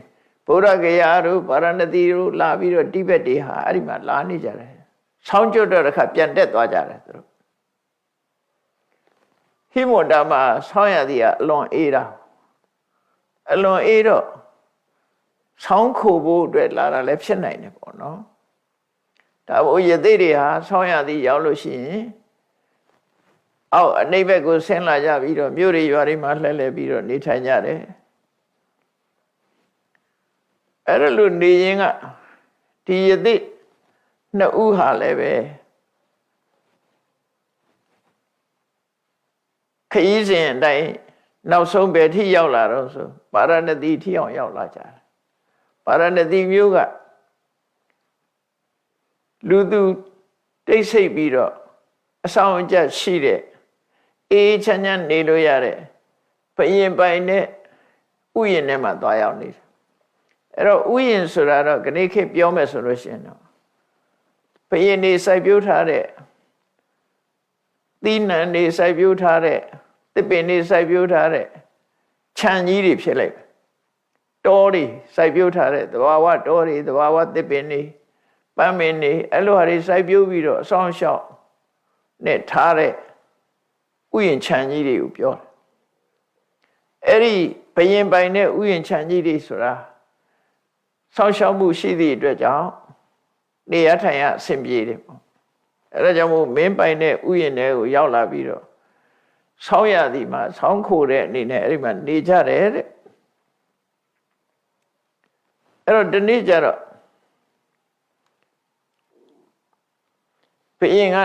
ဗုဒ္ဓဂယာတို့ဗာရာဏသီတို့လာပြီးတော့တိဘက်တွေဟာအဲ့ဒီမှာလာနေကြတယ်ဆောင်းကျွတ်တော့တစ်ခါပြန်တက်သွားကြတယ်သူတို့ဟိမဝန္တာမှာဆောင်းရသည်ကအလွန်အေးတာအလွန်အေးတော့ဆောင်းခိုဖို့အတွက်လာတာလည်းဖြစ်နိုင်တယ်ပေါ့နော်ဒါဘို့ယသိတွေဟာဆောင်းရသည်ရောက်လို့ရှိရင်အောက်အနိဗ္ဗာန်ကိုဆင်းလာကြပြီးတော့မြို့တွေရွာတွေမှာလှည့်လည်ပြီးတော့နေထိုင်ကြတယ်အဲ့ဒါလို့နေရင်ကဒီယသိနှစ်ဦးဟာလည်းပဲခရီးစဉ်အတိုင်းနောက်ဆုံးပဲထိရောက်လာတော့ဆိုဗာရာဏသီထိအောင်ရောက်လာကြတယ်ဗာရာဏသီမြို့ကလူသူတိတ်ဆိတ်ပြီးတော့အဆောင်အကျရှိတဲ့အေးချမ်းချမ်းနေလို့ရတဲ့ဘယင်ပိုင်နဲ့ဥယျာဉ်ထဲမှာသွားရောက်နေတယ်အဲ့တော့ဥယျာဉ်ဆိုတာတော့ခဏခေတ်ပြောမယ်ဆိုလို့ရှိရင်တော့ဘယင်နေစိုက်ပျိုးထားတဲ့သီးနှံနေစိုက်ပျိုးထားတဲ့သစ်ပင်နေစိုက်ပျိုးထားတဲ့ခြံကြီးတွေဖြစ်လိုက်တောတွေစိုက်ပျိုးထားတဲ့သဘာဝတောတွေသဘာဝသစ်ပင်တွေပန်းပင်တွေအဲ့လိုဟာတွေစိုက်ပျိုးပြီးတော့အဆောင်ရှောက်နဲ့ထားတဲ့ဥယျာဉ်ခြံကြီးတွေကိုပြောတယ်အဲ့ဒီဘယင်ပိုင်တဲ့ဥယျာဉ်ခြံကြီးတွေဆိုတာဆောင်းရှောက်မှုရှိသည့်အတွက်ကြောင့်နေရထိုင်ရအဆင်ပြေတယ်ပေါ့အဲ့ဒါကြောင့်မို့မင်းပိုင်တဲ့ဥယျာဉ်တွေကိုရောက်လာပြီးတော့ဆောင်းရသည်မှာဆောင်းခိုတဲ့အနေနဲ့အဲ့ဒီမှာနေကြတယ်တဲ့အဲ့တော့ဒီနေ့ကျတော့ဘယင်က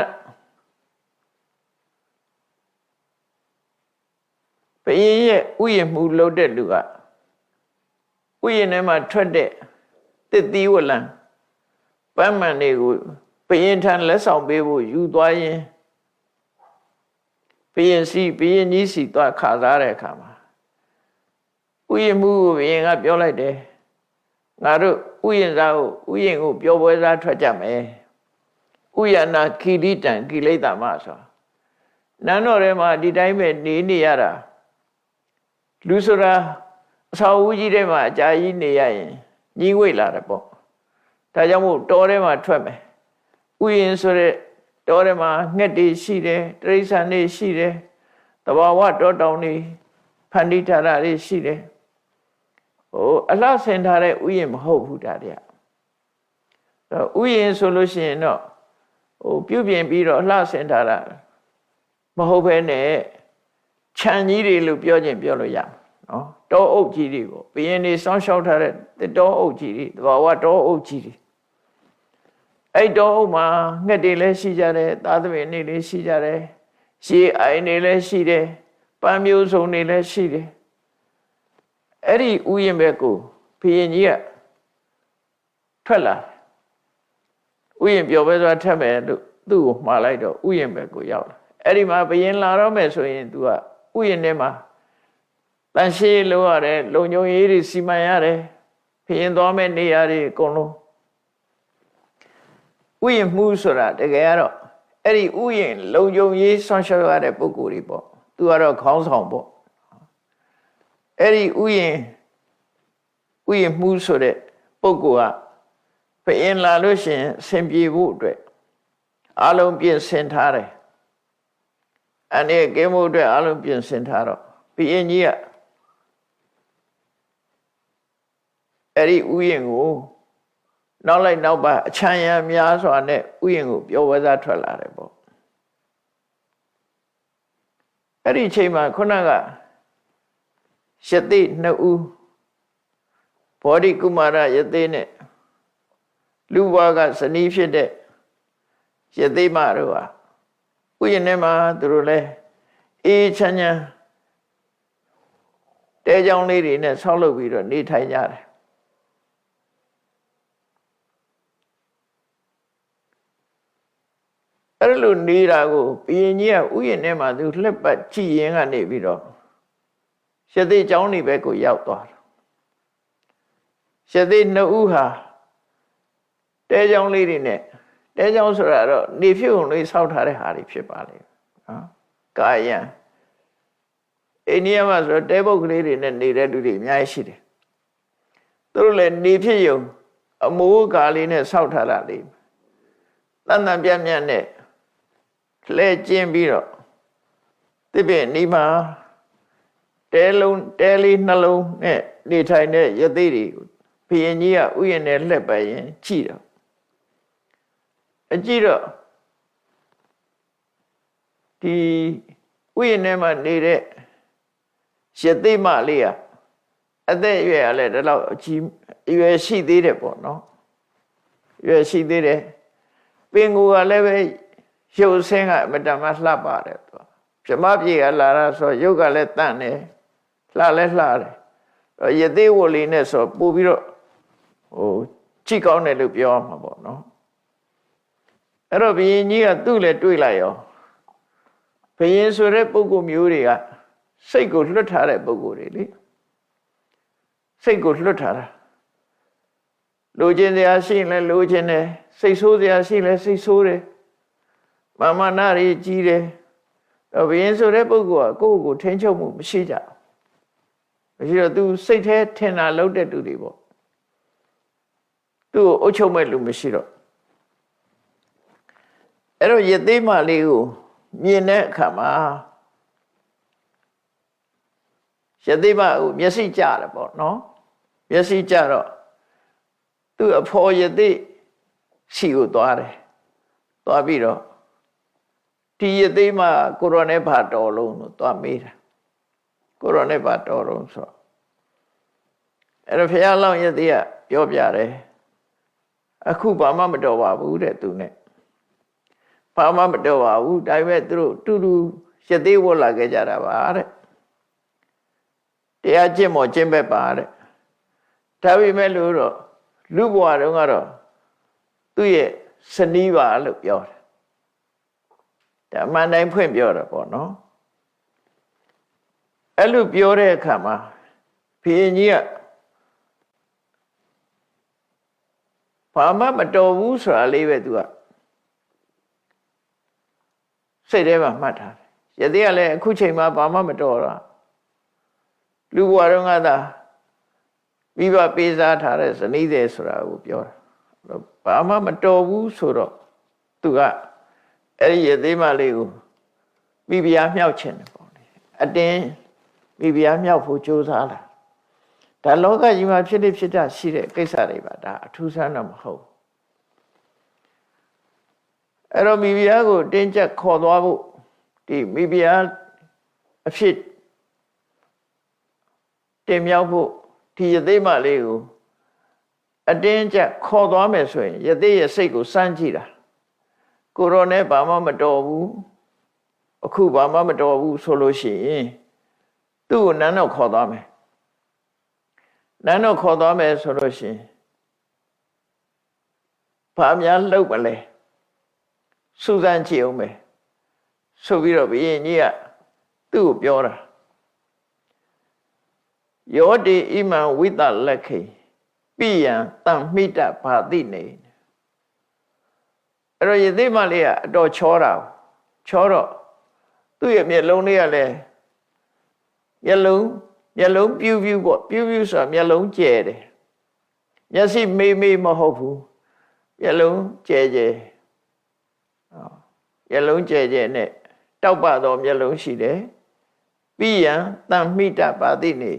ဘယင်ရဲ့ဥယျာဉ်မှုလုပ်တဲ့လူကဥယျာဉ်ထဲမှာထွက်တဲ့သစ်သီးဝလံပန်းမှန်တွေကိုဘယင်ထံလက်ဆောင်ပေးဖို့ယူသွားရင်ဘယင်ကြီးစီသွားခါစားတဲ့အခါမှာဥယျာဉ်မှုကိုဘယင်ကပြောလိုက်တယ်ငါတို့ဥယျာဉ်စားကိုဥယျာဉ်ကိုပျော်ပွဲစားထွက်ကြမယ်ဥယျာဏခိရိတံကိလေသာမဆိုနန်းတော်ထဲမှာဒီတိုင်းပဲနေရတာလူဆိုတာအဆောက်အဦကြီးထဲမှာအကြာကြီးနေရရင်ညှိဝိတ်လာတယ်ပေါ့ဒါကြောင့်မို့တောထဲမှာထွက်မယ်ဥယျာဉ်ဆိုတဲ့တောထဲမှာငှက်တွေရှိတယ်တိရစ္ဆာန်တွေရှိတယ်သဘာဝတောတောင်တွေဖန်တီးထားတာတွေရှိတယ်အလှဆင်ထားတဲ့ဥယျာဉ်မဟုတ်ဘူးဒါတွေကဥယျာဉ်ဆိုလို့ရှိရင်တော့ပြုပြင်ပြီးတော့အလှဆင်ထားတာမဟုတ်ဘဲနဲ့ခြံကြီးတွေလို့ပြောခြင်းပြောလို့ရနော်တောအုပ်ကြီးတွေပေါ့ဘယင်တွေစောင်းရှောက်ထားတဲ့တောအုပ်ကြီးတွေသဘာဝတောအုပ်ကြီးတွေအဲ့တောအုပ်မှာငှက်တွေလည်းရှိကြတယ်သားသမီးတွေလည်းရှိကြတယ်ရှည်အိုင်တွေလည်းရှိတယ်ပန်းမျိုးစုံတွေလည်းရှိတယ်အဲ့ဒီဥယျာဉ်ဘက်ကိုဘယင်ကြီးကထွက်လာဥယျာဉ်ပျော်ပွဲသွားထက်မယ်လို့သူ့ကိုမှားလိုက်တော့ဥယျာဉ်ဘက်ကိုရောက်လာအဲ့ဒီမှာဘယင်လာတော့မယ်ဆိုရင် तू ကဥယျာဉ်ထဲမှာတန်ရှင်းလို့ရတယ်လုံခြုံရေးတွေစီမံရတယ်ဘယင်သွားမဲ့နေရာတွေအကုန်လုံးဥယျာဉ်မှုဆိုတာတကယ်ကတော့အဲ့ဒီဥယျာဉ်လုံခြုံရေးဆွမ်းရှောက်ရတဲ့ပုဂ္ဂိုလ်တွေပေါ့ तू ကတော့ခေါင်းဆောင်ပေါ့အဲ့ဒီဥယျာဉ်မှုဆိုတဲ့ပုဂ္ဂိုလ်ကဘယင်လာလို့ရှိရင်အဆင်ပြေဖို့အတွက်အလုံးပြင်ဆင်ထားတယ်အနေကဲမှုအတွက်အလုံးပြင်ဆင်ထားတော့ဘယင်ကြီးကအဲ့ဒီဥယျာဉ်ကိုနောက်လိုက်နောက်ပါအချမ်းရံများစွာနဲ့ဥယျာဉ်ကိုပျော်ပွဲစားထွက်လာတယ်ပေါ့အဲ့ဒီအချိန်မှာခုနကယသိနှစ်ဦးဘောဓိကုမာရယသိနဲ့လူဘွားကဇနီးဖြစ်တဲ့ယသိမတို့ဟာဥယျာဉ်ထဲမှာသူတို့လဲအေးချမ်းချမ်းတဲကြောင်လေးတွေနဲ့ဆောက်လုပ်ပြီးတော့နေထိုင်ကြတယ်အဲ့လိုနေတာကိုဘုရင်ကြီးကဥယျာဉ်ထဲမှာသူလှက်ပတ်ကြည့်ရင်ကနေပြီးတော့ယသိကျောင်းနေဘက်ကိုရောက်သွားတယ်ယသိနှစ်ဦးဟာတဲကြောင်လေးတွေနဲ့တဲကြောင်ဆိုတာတော့နေဖြစ်ုံလေးဆောက်ထားတဲ့ဟာတွေဖြစ်ပါလေ ကာယံအိန္ဒိယမှာဆိုတဲပုတ်ကလေးတွေနဲ့နေတဲ့လူတွေအများကြီးရှိတယ်သူတို့လည်းနေဖြစ်ယုံအမိုးကာလေးနဲ့ဆောက်ထားတာလေတန်တန်ပြတ်ပြတ်နဲ့လဲကျင်းပြီးတော့တစ်ပြည့်နီးမှာတဲလေးနှလုံးနဲ့နေထိုင်တဲ့ယသိတွေကိုဘုရင်ကြီးကဥယျာဉ်နဲ့လှက်ပတ်ရင်ကြည့်တော့အကြည့်တော့ဒီဥယျာဉ်ထဲမှာနေတဲ့ယသိမလေးကအသက်အရွယ်ကလည်းဒီလောက်အကြီးအရွယ်ရှိသေးတယ်ပေါ့နော်အရွယ်ရှိသေးတယ်ပင်ကိုယ်ကလည်းပဲရုပ်ဆင်းကအမတမလှပတယ်သူဗြဟ္မပြေကလာတာဆိုရုပ်ကလည်းတန့်တယ်လှလည်းလှတယ်ယသိဝလီနဲ့ဆိုပို့ပြီးတော့ကြည့်ကောင်းတယ်လို့ပြောမှာပေါ့နော်အဲ့တော့ဘုရင်ကြီးကသူ့လည်းတွေးလိုက်ရောဘုရင်ဆိုတဲ့ပုဂ္ဂိုလ်မျိုးတွေကစိတ်ကိုလွတ်ထားတဲ့ပုဂ္ဂိုလ်တွေလေစိတ်ကိုလွတ်ထားတာလိုချင်စရာရှိရင်လည်းလိုချင်တယ်စိတ်ဆိုးစရာရှိရင်လည်းစိတ်ဆိုးတယ်မာနတွေကြီးတယ်ဘုရင်ဆိုတဲ့ပုဂ္ဂိုလ်ကကိုယ့်ကိုယ်ထိန်းချုပ်မှုမရှိကြဘူးမရှိတော့ तू စိတ်แท้ထင်တာလုပ်တဲ့သူတွေပေါ့သူ့ကိုအုပ်ချုပ်မဲ့လူမရှိတော့အဲ့တော့ယသိမလေးကိုမြင်တဲ့အခါမှာယသိမကိုမျက်စိကျတယ်ပေါ့နော်မျက်စိကျတော့သူ့အဖော်ယသိရှိကိုသွားတယ်သွားပြီးတော့ဒီယသိမကိုရောနဲ့ဘာတော်လုံးလို့သွားမေးတာကိုရောနဲ့ဘာတော်လုံးဆိုအဲ့တော့ဘုရားလောင်းယသိကပြောပြတယ်အခုဘာမှမတော်ပါဘူးတဲ့သူနဲ့ဘာမှမတော်ပါဘူးဒါပေမဲ့သူတို့တူတူယသိဝတ်လာခဲ့ကြတာပါတဲ့တရားကျင့်မော်ကျင့်ဘက်ပါတဲ့ဒါပေမဲ့လို့တော့လူဘဝတုန်းကတော့သူ့ရဲ့စနီးပါလို့ပြောတယ်ဒါအမှန်တိုင်းဖွင့်ပြောတာပေါ့နော်အဲ့လိုပြောတဲ့အခါမှာဘုရင်ကြီးကဘာမှမတော်ဘူးဆိုတာလေးပဲသူကစိတ်ထဲမှာမှတ်ထားတယ်ယသိကလည်းအခုချိန်မှာဘာမှမတော်တာလူဘဝတုန်းကသာမိဘပေးစားထားတဲ့ဇနီးတယ်ဆိုတာကိုပြောတာဘာမှမတော်ဘူးဆိုတော့သူကအဲ့ဒီယသိမလေးကိုမိဖုရားမြောက်ခြင်းတယ်ပေါ့လေအတင်းမိဖုရားမြောက်ဖို့ကြိုးစားလာဒါလောကကြီးမှာဖြစ်နေဖြစ်တာရှိတဲ့ကိစ္စတွေပါဒါအထူးဆန်းတော့မဟုတ်အဲ့တော့မိဖုရားကိုတင်းကျပ်ခေါ်သွားဖို့ဒီမိဖုရားအဖြစ်တင်မြောက်ဖို့ဒီယသိမလေးကိုအတင်းကျပ်ခေါ်သွားမယ်ဆိုရင်ယသိရဲ့စိတ်ကိုစမ်းကြည့်တာကိုရောနဲ့ဘာမှမတော်ဘူးအခုဘာမှမတော်ဘူးဆိုလို့ရှိရင်သူ့ကိုနန်းတော့ခေါ်သွားမယ်နန်းတော့ခေါ်သွားမယ်ဆိုလို့ရှိရင်ဘာများလှုပ်မလဲစူးစမ်းကြည့်အောင်မယ်ဆိုပြီးတော့ဘုရင်ကြီးကသူ့ကိုပြောတာယောတိဣမံဝိတလက်ခိပိယံတံမိတဘာတိနေအဲ့တော့ယသိမလေးကအတော်ချောတာချောတော့သူ့ရဲ့မျက်လုံးလေးကလည်းမျက်လုံးပြူးပေါ့ပြူးဆိုတာမျက်လုံးကျဲတယ်မျက်စိမေးမဟုတ်ဘူးမျက်လုံးကျဲမျက်လုံးကျဲနဲ့တောက်ပသောမျက်လုံးရှိတယ်ပိယံတံမိတဘာတိနေ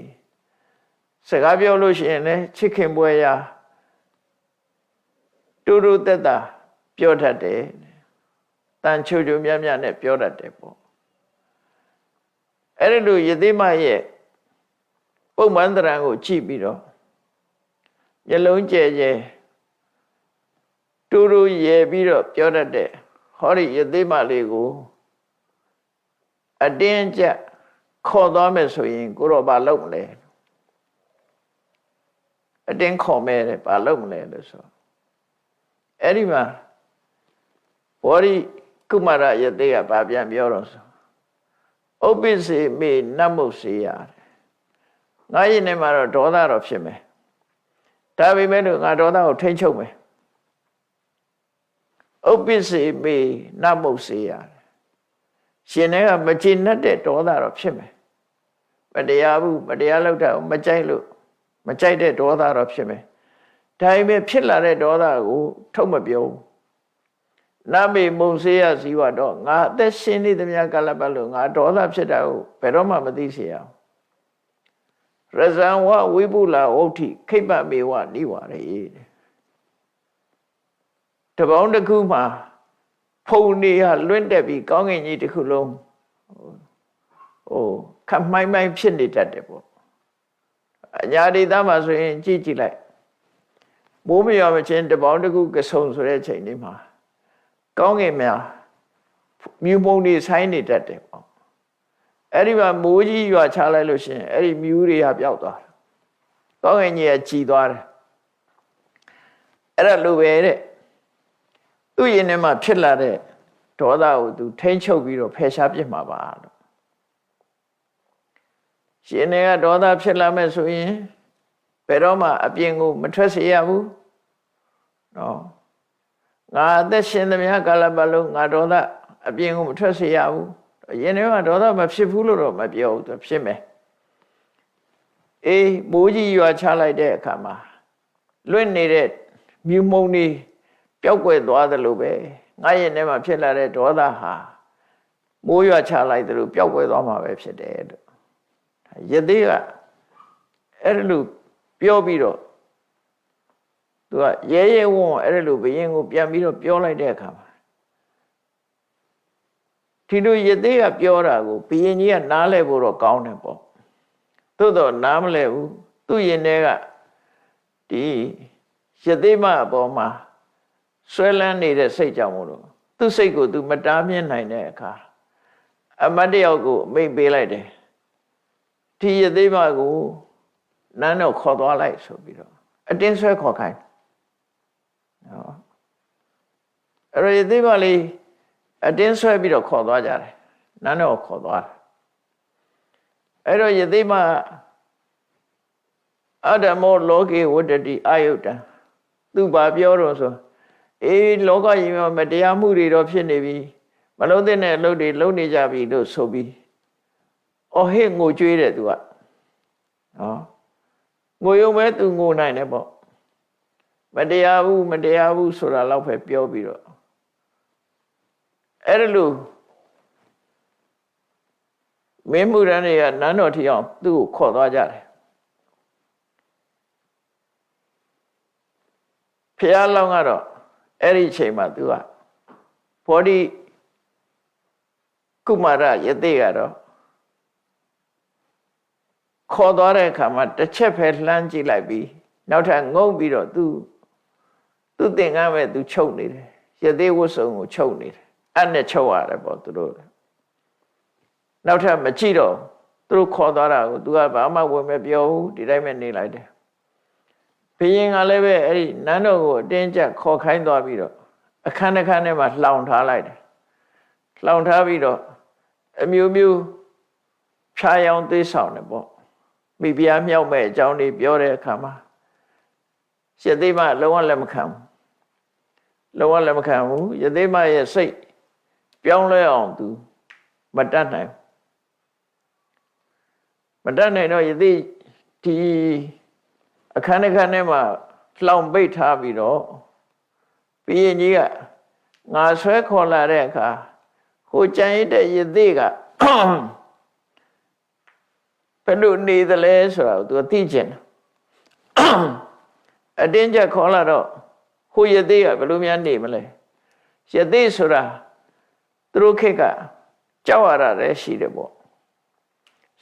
စကားပြောလို့ရှိရင်လည်းချစ်ခင်ပွဲရာတူတူတက်တာပြောတတ်တယ်တန်ချိုချိုမြတ်မြတ်နဲ့ပြောတတ်တယ်ပေါ့အဲ့ဒီလိုယသိမရဲ့ပုံမှန်တရံကိုကြည့်ပြီးတော့မျက်လုံးကျဲတူတူရဲပြီးတော့ပြောတတ်တဲ့ဟောဒီယသိမလေးကိုအတင်းကျပ်ခေါ်သွားမယ်ဆိုရင်ကိုတော့ဘာလုပ်မလဲအတင်းခေါ်မယ်ဘာလုပ်မလဲလို့ဆိုအဲ့ဒီမှာဘောရိကုမာရယသိကဘာပြန်ပြောတော့ဆိုဥပ္ပိစေမေနတ်မုတ်စေရငါရင်ထဲမှာတော့ဒေါသတော့ဖြစ်မယ်ဒါပေမဲ့လို့ငါဒေါသကိုထိန်းချုပ်မယ်ဥပ္ပိစေမေနတ်မုတ်စေရ ရှင်တွေကမကျေနပ်တဲ့ဒေါသတော့ဖြစ်မယ်မတရားဘူးမတရားလုပ်တာမကြိုက်လို့မကြိုက်တဲ့ဒေါသတော့ဖြစ်မယ်ဒါပေမဲ့ဖြစ်လာတဲ့ဒေါသကိုထုတ်မပြောဘူးနမေမုံစေယဇီဝတော့ငါအသက်ရှင်နေသမျှကာလပတ်လုံးငါဒေါသဖြစ်တာကိုဘယ်တော့မှမသိစေရအောင်ရဇံဝဝိပုလာဝဋ္ဌိခိပ္ပမေဝနိဝရေတပေါင်းတစ်ခုမှာဖုန်နေရလွင့်တက်ပြီးကောင်းကင်ကြီးတစ်ခုလုံးခမိုင်းမိုင်းဖြစ်နေတတ်တယ်ပေါ့အညာဒေသမှာဆိုရင်ကြည့်လိုက်မိုးမရွာမချင်းတပေါင်းတစ်ခုကဆုံဆိုတဲ့ချိန်လေးမှာကောင်းကင်များမြူပုံတွေဆိုင်းနေတတ်တယ်ပေါ့အဲ့ဒီမှာမိုးကြီးရွာချလိုက်လို့ရှိရင်အဲ့ဒီမြူတွေကပျောက်သွားတယ်ကောင်းကင်ကြီးကကြည်သွားတယ်အဲ့ဒါလိုပဲတဲ့သူ့ရင်ထဲမှာဖြစ်လာတဲ့ဒေါသကိုသူထိန်းချုပ်ပြီးတော့ဖယ်ရှားပြစ်မှာပါလို့ရှင်တွေကဒေါသဖြစ်လာမဲ့ဆိုရင်ဘယ်တော့မှအပြင်ကိုမထွက်စေရဘူးနော်ငါအသက်ရှင်သမျှကာလပတ်လုံးငါဒေါသအပြင်ကိုမထွက်စေရဘူးရင်ထဲမှာဒေါသမဖြစ်ဘူးလို့တော့မပြောဘူးသူဖြစ်မယ်အေးမိုးကြီးရွာချလိုက်တဲ့အခါမှာလွင့်နေတဲ့မြူမုံတွေပျောက်ကွယ်သွားတယ်လို့ပဲငါရင်ထဲမှာဖြစ်လာတဲ့ဒေါသဟာမိုးရွာချလိုက်တယ်လို့ပျောက်ကွယ်သွားမှာပဲဖြစ်တယ်လို့ယသိကအဲ့လိုပြောပြီးတော့သူကရဲရဲဝံ့အဲ့လိုဘယင်ကိုပြန်ပြီးတော့ပြောလိုက်တဲ့အခါမှာဒီလိုယသိကပြောတာကိုဘယင်ကြီးကနားလဲဖို့တော့ကောင်းတယ်ပေါ့သို့တော့နားမလဲဘူးသူ့ရင်ထဲကဒီယသိမအပေါ်မှာဆွဲလန်းနေတဲ့စိတ်ကြောင့်မို့လို့သူ့စိတ်ကိုသူမတားမြင်နိုင်တဲ့အခါအမတ်တယောက်ကိုမိတ်ပေးလိုက်တယ်ဒီယသိမကိုနန်းတော့ခေါ်သွားလိုက်ဆိုပြီးတော့အတင်းဆွဲခေါ်ခိုင်းနော်အဲ့တော့ယသိမလေးအတင်းဆွဲပြီးတော့ခေါ်သွားကြတယ်နန်းတော့ခေါ်သွားတယ်အဲ့တော့ယသိမအဓမ္မောလောကေဝတ္တတိအာယုတ္တသူဘာပြောတော့ဆိုအေးလောကကြီးမှာမတရားမှုတွေတော့ဖြစ်နေပြီမလုံးတဲ့အလုပ်တွေလုပ်နေကြပြီလို့ဆိုပြီးအော်ဟဲ့ငိုကြွေးတယ်သူကနော်ငိုရုံပဲသူငိုနိုင်တယ်ပေါ့မတရားဘူးဆိုတာတော့ပဲပြောပြီးတော့အဲ့ဒါလို့မင်းမှုရန်တွေကနန်းတော်ထီအောင်သူ့ကိုခေါ်သွားကြတယ်ဖះလောင်းကတော့အဲ့ဒီအချိန်မှာသူကဘောဓိကုမာရယသိကတော့ခေါ်သွားတဲ့အခါမှာတစ်ချက်ပဲလှမ်းကြည့်လိုက်ပြီးနောက်ထပ်ငုံပြီးတော့သူသင်္ကန်းပဲသူချုပ်နေတယ်ယသိဝတ်စုံကိုချုပ်နေတယ်အဲ့နဲ့ချုပ်ရတယ်ပေါ့သူတို့နောက်ထပ်မကြည့်တော့သူတို့ခေါ်သွားတာကိုသူကဘာမှဝင်မပြောဘူးဒီတိုင်းပဲနေလိုက်တယ်ဘုရင်ကလည်းပဲအဲ့ဒီနန်းတော်ကိုအတင်းကျပ်ခေါ်ခိုင်းသွားပြီးတော့အခန်းတစ်ခန်းထဲမှာလှောင်ထားလိုက်တယ်လှောင်ထားပြီးတော့အမျိုးမျိုးဖြာရောင်သေးဆောင်တယ်ပေါ့မိဖုရားမြောက်မဲ့အကြောင်းတွေပြောတဲ့အခါမှာယသိမလုံးဝလက်မခံဘူးယသိမရဲ့စိတ်ပြောင်းလဲအောင်သူမတတ်နိုင်တော့ယသိဒီအခန်းတစ်ခန်းထဲမှာလှောင်ပိတ်ထားပြီးတော့ဘုရင်ကြီးကငါဆွဲခေါ်လာတဲ့အခါဟိုကြံရတဲ့ယသိကဘယ်လိုနေသလဲဆိုတာကိုသူသိချင်တယ်အတင်းကျပ်ခေါ်လာတော့ဟိုယသိကဘယ်လိုများနေမလဲယသိဆိုတာသူတို့ခေတ်ကကြောက်ရတာလည်းရှိတယ်ပေါ့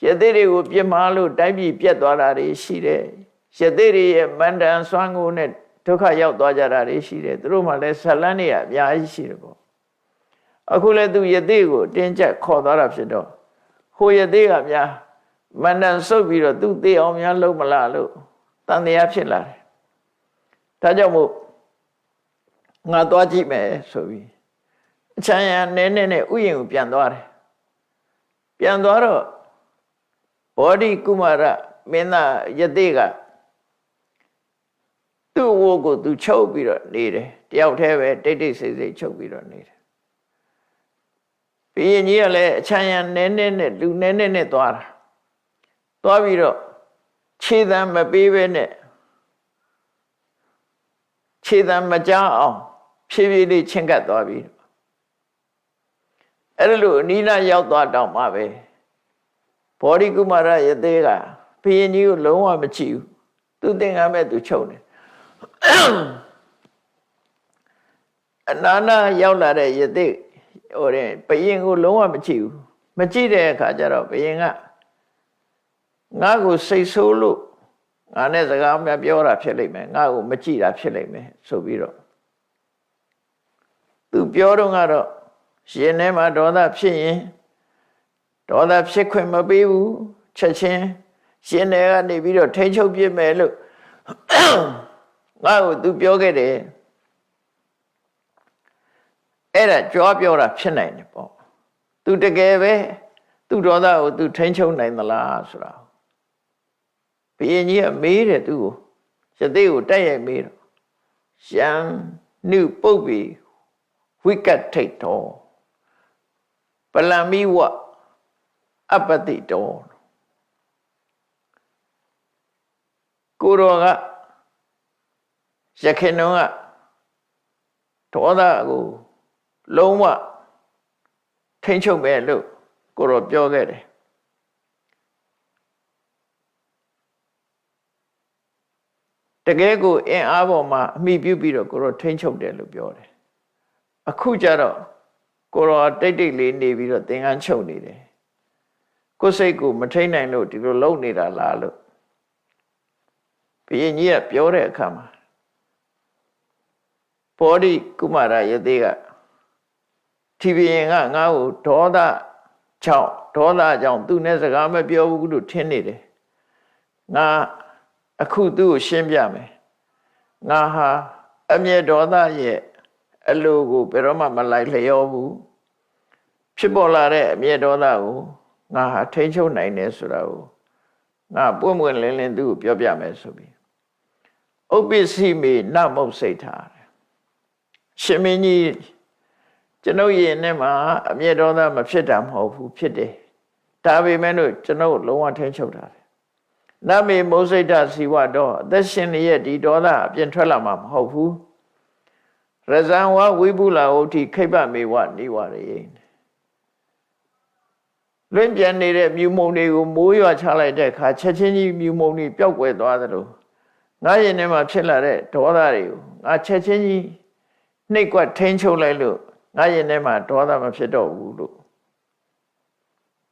ယသိတွေကိုပြစ်မှားလို့တိုင်းပြည်ပြတ်သွားတာတွေရှိတယ်ယသိတွေရဲ့မန္တန်ဆွမ်းကိုနဲ့ဒုက္ခရောက်သွားကြတာတွေရှိတယ်သူတို့မှလည်းဇလန်းတွေအများကြီးရှိတယ်ပေါ့အခုလည်းသူယသိကိုတင်းကျပ်ခေါ်သွားတာဖြစ်တော့ဟိုယသိကများမန္တန်ဆုပ်ပြီးတော့သူသိအောင်များလုပ်မလားလို့တန်တရားဖြစ်လာတယ်ဒါကြောင့်မို့ငါသွားကြည့်မယ်ဆိုပြီးအချမ်းရနဲနဲ့ဥယျာဉ်ကိုပြန်သွားတယ်ပြန်သွားတော့ဘောဓိကုမာရမင်းသားယသိကသူ့ဝိုးကိုသူချုပ်ပြီးတော့နေတယ်တယောက်တည်းပဲတိတ်ဆိတ်ချုပ်ပြီးတော့နေတယ်ဘ ရင်ကြီးကလည်းအချမ်းရံနဲနဲနဲ့လူနဲနဲနဲ့သွားတာသွားပြီးတော့ခြေတံမပေးဘဲနဲ့ခြေတံမကြားအောင်ဖြည်းဖြည်းလေးချင်းကပ်သွားပြီးအဲ့လိုအနိနာရောက်သွားတောင်မှပဲဘောဓိကုမာရယသေကဘုရင်ကြီးကိုလုံးဝမကြည့်ဘူးသူသင်္ကန်းမဲ့သူချုပ်နေအနာနာရောက်လာတဲ့ယသေဟိုတဲ့ဘုရင်ကိုလုံးဝမကြည့်ဘူးမကြည့်တဲ့အခါကျတော့ဘုရင်ကငါ့ကိုစိတ်ဆိုးလို့ငါနဲ့စကားများပြောတာဖြစ်လိမ့်မယ်ငါ့ကိုမကြည့်တာဖြစ်လိမ့်မယ်ဆိုပြီးတော့သူပြောတော့ကတော့ရှင်ထဲမှာဒေါသဖြစ်ရင်ဒေါသဖြစ်ခွင့်မပေးဘူးချက်ချင်းရှင်ထဲကနေပြီးတော့ထိန်းချုပ်ပြစ်မယ်လို့ငါ့ကိုသူပြောခဲ့တယ်အဲ့ဒါကြွားပြောတာဖြစ်နိုင်တယ်ပေါ့သူတကယ်ပဲသူဒေါသကိုသူထိန်းချုပ်နိုင်သလားဆိုတာဘုရင်ကြီးကမေးတယ်သူ့ကိုယသေကိုတိုက်ရိုက်မေးတော့ယံနုပုပ္ပိဝိကတ်ထိတ်တော်ပလံမိဝအပတိတော်ကိုရောကရခင်တော်ကဒေါသကိုလုံးဝထိန်းချုပ်မယ်လို့ကိုရောပြောခဲ့တယ်တကယ်ကိုအင်အားပေါ်မှာအမိပြုပြီးတော့ကိုရောထိန်းချုပ်တယ်လို့ပြောတယ်အခုကျတော့ကိုရောတိတ်တိတ်လေးနေပြီးတော့သင်္ကန်းချုပ်နေတယ်ကိုယ်စိတ်ကိုမထိန်းနိုင်လို့ဒီလိုလုံနေတာလားလို့ဘုရင်ကြီးကပြောတဲ့အခါမှာဘောဓိကုမာရယသေကဒီဘုရင်ကငါ့ကိုဒေါသကြောင့်သူနဲ့စကားမပြောဘူးလို့ထင်နေတယ်ငါအခုသူ့ကိုရှင်းပြမယ်ငါဟာအမျက်ဒေါသရဲ့အလိုကိုဘယ်တော့မှမလိုက်လျောဘူးဖြစ်ပေါ်လာတဲ့အမျက်ဒေါသကိုငါဟာထိန်းချုပ်နိုင်တယ်ဆိုတာကိုငါပွင့်ပွင့်လင်းလင်းသူ့ကိုပြောပြမယ်ဆိုပြီးဥပ္ပစ္စည်းမေနမုတ်စိတ်ထားရှင်မင်းကြီးကျွန်ုပ်ရဲ့နဲ့မှာအမျက်ဒေါသမဖြစ်တာမဟုတ်ဘူးဖြစ်တယ်ဒါပေမဲ့လို့ကျွန်ုပ်လုံးဝထိန်းချုပ်တာနမေမုတ်စိတ်တာစီဝတော့အသက်ရှင်ရဲ့ဒီဒေါသအပြင်ထွက်လာမှာမဟုတ်ဘူးရဇံဝဝိပုလာဝဋ္ဌိခိပ္ပမေဝနိဝရေလွင့်ပြန်နေတဲ့မြူမုံတွေကိုမိုးရွာချလိုက်တဲ့အခါချက်ချင်းကြီးမြူမုံတွေပျောက်ကွယ်သွားသလိုငါရင်ထဲမှာဖြစ်လာတဲ့ဒေါသတွေကိုငါချက်ချင်းကြီးနှိပ်ကွက်ထိန်းချုပ်လိုက်လို့ငါရင်ထဲမှာဒေါသမဖြစ်တော့ဘူးလို့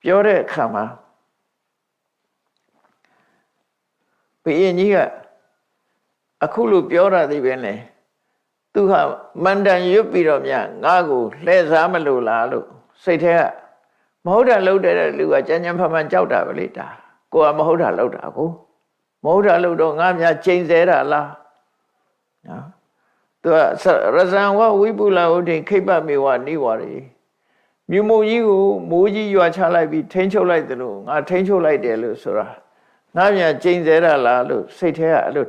ပြောတဲ့အခါမှာဘုရင်ကြီးကအခုလိုပြောတာဒီပဲလေသူဟာမန္တန်ရွတ်ပြီးတော့မြငါ့ကိုလှည့်စားမလို့လားလို့စိတ်ထဲကမဟုတ်တာလုပ်တဲ့လူကကြမ်းကြမ်းဖန်ဖန်ကြောက်တာပဲလေဒါကိုကမဟုတ်တာလုပ်တာကိုမဟုတ်တာလုပ်တော့ငါများချိန်ဆတာလားနော်သူကရဇံဝဝိပုလဝဋ္ဌိခိပ္ပမေဝနိဝရေမြူမုံကြီးကိုမိုးကြီးရွာချလိုက်ပြီးထိန်းချုပ်လိုက်တယ်လို့ငါထိန်းချုပ်လိုက်တယ်လို့ဆိုတာငါများချိန်ဆတာလားလို့စိတ်ထဲကအဲ့လို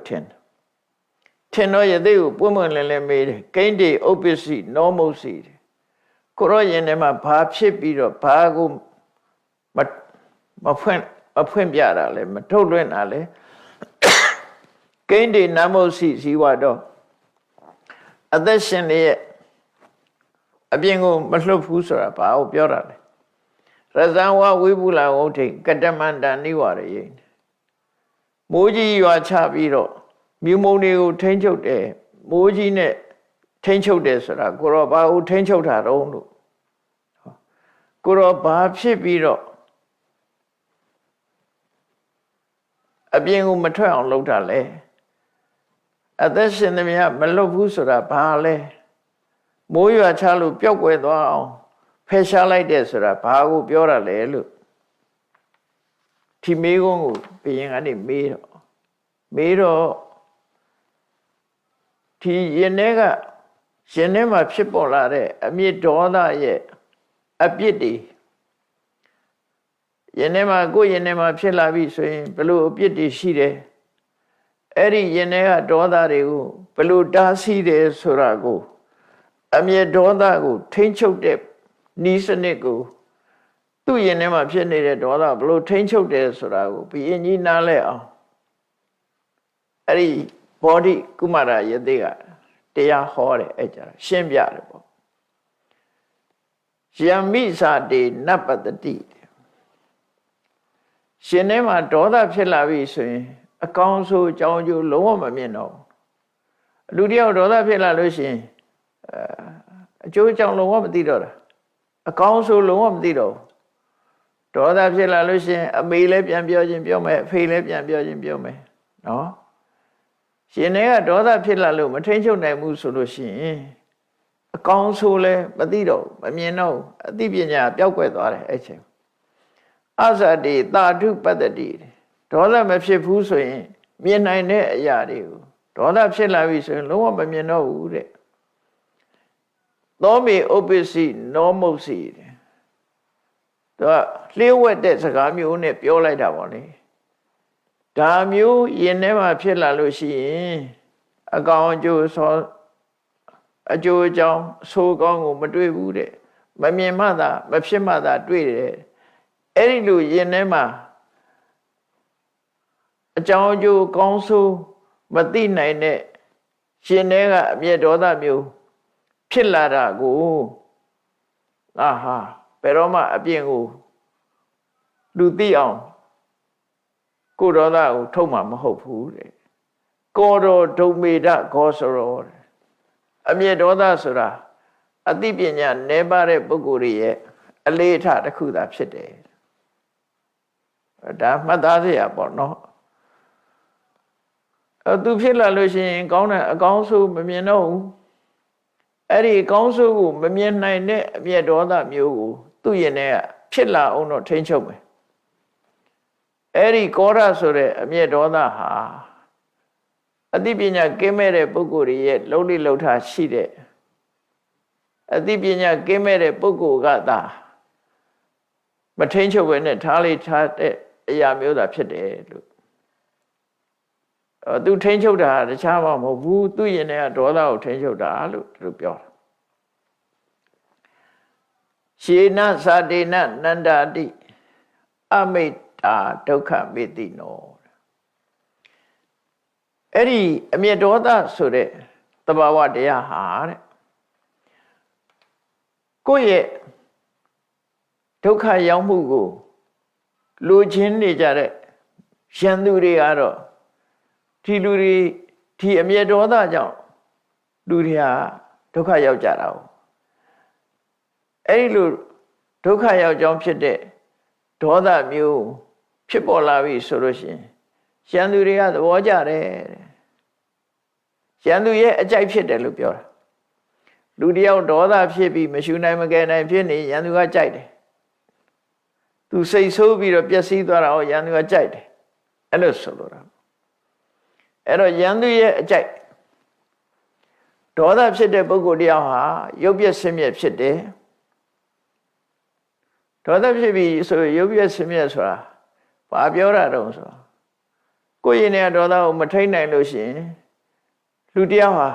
ထင်တော့ယသေကိုပွင့်ပွင့်လင်းလင်းမေးတယ်ကိန်းတေဥပ္ပစ္စည်းနောမုတ်စီကိုရောရင်ထဲမှာဘာဖြစ်ပြီးတော့ဘာကိုမဖွင့်ပြတာလဲမထုတ်လွှင့်တာလဲကိန်းတေနမုတ်စီဇီဝတော့အသက်ရှင်ရဲ့အပြင်ကိုမလှုပ်ဘူးဆိုတာဘာကိုပြောတာလဲရဇံဝဝိပုလဝဋ္ဌိကတမန္တနိဝရေမိုးကြီးရွာချပြီးတော့မြူမုံတွေကိုထိန်းချုပ်တယ်မိုးကြီးနဲ့ထိန်းချုပ်တယ်ဆိုတာကိုရောဘာကိုထိန်းချုပ်တာတုံးလို့ကိုရောဘာဖြစ်ပြီးတော့အပြင်ကိုမထွက်အောင်လုပ်တာလဲအသက်ရှင်သမျှမလွတ်ဘူးဆိုတာဘာလဲမိုးရွာချလို့ပျောက်ကွယ်သွားအောင်ဖယ်ရှားလိုက်တယ်ဆိုတာဘာကိုပြောတာလဲလို့ဒီမေးခွန်းကိုဘုရင်ကနေမေးတော့ဒီရင်ထဲမှာဖြစ်ပေါ်လာတဲ့အမျက်ဒေါသရဲ့အပြစ်တွေရင်ထဲမှာကိုယ်ရင်ထဲမှာဖြစ်လာပြီဆိုရင်ဘယ်လိုအပြစ်တွေရှိတယ်အဲ့ဒီရင်ထဲကဒေါသတွေကိုဘယ်လိုတားဆီးတယ်ဆိုတာကိုအမျက်ဒေါသကိုထိန်းချုပ်တဲ့ နီးစနစ်ကိုသူ့ရင်ထဲမှာဖြစ်နေတဲ့ဒေါသဘလို့ထိန်းချုပ်တယ်ဆိုတာကိုဘုရင်ကြီးနားလဲအောင်အဲ့ဒီဘောဓိကုမာရယတိကတရားဟောတယ်အဲ့ကြရှင်းပြတယ်ပေါ့ယမိစာတေနပတတိရှင်ထဲမှာဒေါသဖြစ်လာပြီဆိုရင်အကောင်းဆုံးအကြောင်းကျိုးလုံးဝမမြင်တော့လူတယောက်ဒေါသဖြစ်လာလို့ရှိရင်အကျိုးအကြောင်းလုံးဝမသိတော့တာအကောင်းဆုံးလုံးဝမသိတော့ဒေါသဖြစ်လာလို့ရှိရင်အမေလည်းပြန်ပြောခြင်းပြောမယ်အဖေလည်းပြန်ပြောခြင်းပြောမယ်နော်ရှင်တွေကဒေါသဖြစ်လာလို့မထိန်ချုပ်နိုင်ဘူးဆိုလို့ရှိရင်အကောင်းဆိုးလည်းမသိတော့မမြင်တော့အသိပညာပျောက်ကွယ်သွားတယ်အဲ့ချိန်အဇာတိတာထုပတ္တိဒေါသမဖြစ်ဘူးဆိုရင်မြင်နိုင်တဲ့အရာတွေကိုဒေါသဖြစ်လာပြီဆိုရင်လုံးဝမမြင်တော့ဘူးတဲ့သောမေဥပ္ပစီနောမုတ်စီတဲ့သူကလျှို့ဝှက်တဲ့စကားမျိုးနဲ့ပြောလိုက်တာပေါ့လေဒါမျိုးယင်ထဲမှာဖြစ်လာလို့ရှိရင်အကောင်အကျိုးဆောအကျိုးအကြောင်းဆိုးကောင်းကိုမတွေ့ဘူးတဲ့မမြင်မှသာမဖြစ်မှသာတွေ့တယ်အဲ့ဒီလိုယင်ထဲမှာအကြောင်းအကျိုးကောင်းဆိုးမသိနိုင်တဲ့ရှင်ထဲကအမျက်ဒေါသမျိုးဖြစ်လာတာကိုအာဟာဘယ်တော့မှအပြင်ကိုလူသိအောင်ကိုဒေါသကိုထုတ်မှာမဟုတ်ဘူးတဲ့ကောတော်ဒုံမေဒဂောစရောအမျက်ဒေါသဆိုတာအသိပညာနည်းပါးတဲ့ပုဂ္ဂိုလ်ရဲ့အလေးအထားတစ်ခုသာဖြစ်တယ်ဒါမှတ်သားစရာပေါ့နော်သူဖြစ်လာလို့ရှိရင်ကောင်းတဲ့အကောင်းဆိုးမမြင်တော့ဘူးအဲ့ဒီအကောင်းဆိုးကိုမမြင်နိုင်တဲ့အမျက်ဒေါသမျိုးကိုသူ့ရင်ထဲကဖြစ်လာအောင်တော့ထိန်းချုပ်မယ်အဲ့ဒီကောရဆိုတဲ့အမျက်ဒေါသဟာအသိပညာကင်းမဲ့တဲ့ပုဂ္ဂိုလ်ရဲ့လုံးလိလှုပ်ထားရှိတဲ့အသိပညာကင်းမဲ့တဲ့ပုဂ္ဂိုလ်ကသာမထိန်းချုပ်ဘဲနဲ့ထားလိုက်ထားတဲ့အရာမျိုးသာဖြစ်တယ်လို့သူထိန်းချုပ်တာတခြားမှမဟုတ်ဘူးသူ့ရင်ထဲကဒေါသကိုထိန်းချုပ်တာလို့သူပြောတာရှေနသာတေနနန္တာတိအမိတ္တာဒုက္ခမေတိနောအဲ့ဒီအမျက်ဒေါသဆိုတဲ့သဘာဝတရားဟာတဲ့ကိုယ့်ရဲ့ဒုက္ခရောက်မှုကိုလူချင်းနေကြတဲ့ရန်သူတွေကတော့ဒီလူတွေဒီအမျက်ဒေါသကြောင့်လူတွေဟာဒုက္ခရောက်ကြတာ哦အဲ့ဒီလိုဒုက္ခရောက်ကြောင်းဖြစ်တဲ့ဒေါသမျိုးဖြစ်ပေါ်လာပြီဆိုလို့ရှိရင်ရန်သူတွေကသဘောကျတယ်ရန်သူရဲ့အကြိုက်ဖြစ်တယ်လို့ပြောတာလူတယောက်ဒေါသဖြစ်ပြီးမရှုနိုင်မကယ်နိုင်ဖြစ်နေရန်သူကကြိုက်တယ်သူစိတ်ဆိုးပြီးတော့ပျက်စီးသွားတာဟောရန်သူကကြိုက်တယ်အဲ့လိုဆိုလိုတာအဲ့တော့ရန်သူရဲ့အကြိုက်ဒေါသဖြစ်တဲ့ပုဂ္ဂိုလ်တယောက်ဟာရုပ်ပျက်ဆင်းရဲဖြစ်တယ်ဒေါသဖြစ်ပြီးဆိုရုပ်ပျက်ဆင်းရဲဆိုတာဘာပြောတာတုံးဆိုကိုယ်ရင်နဲ့ဒေါသကိုမထိန်နိုင်လို့ရှိရင်လူတယောက်ဟာ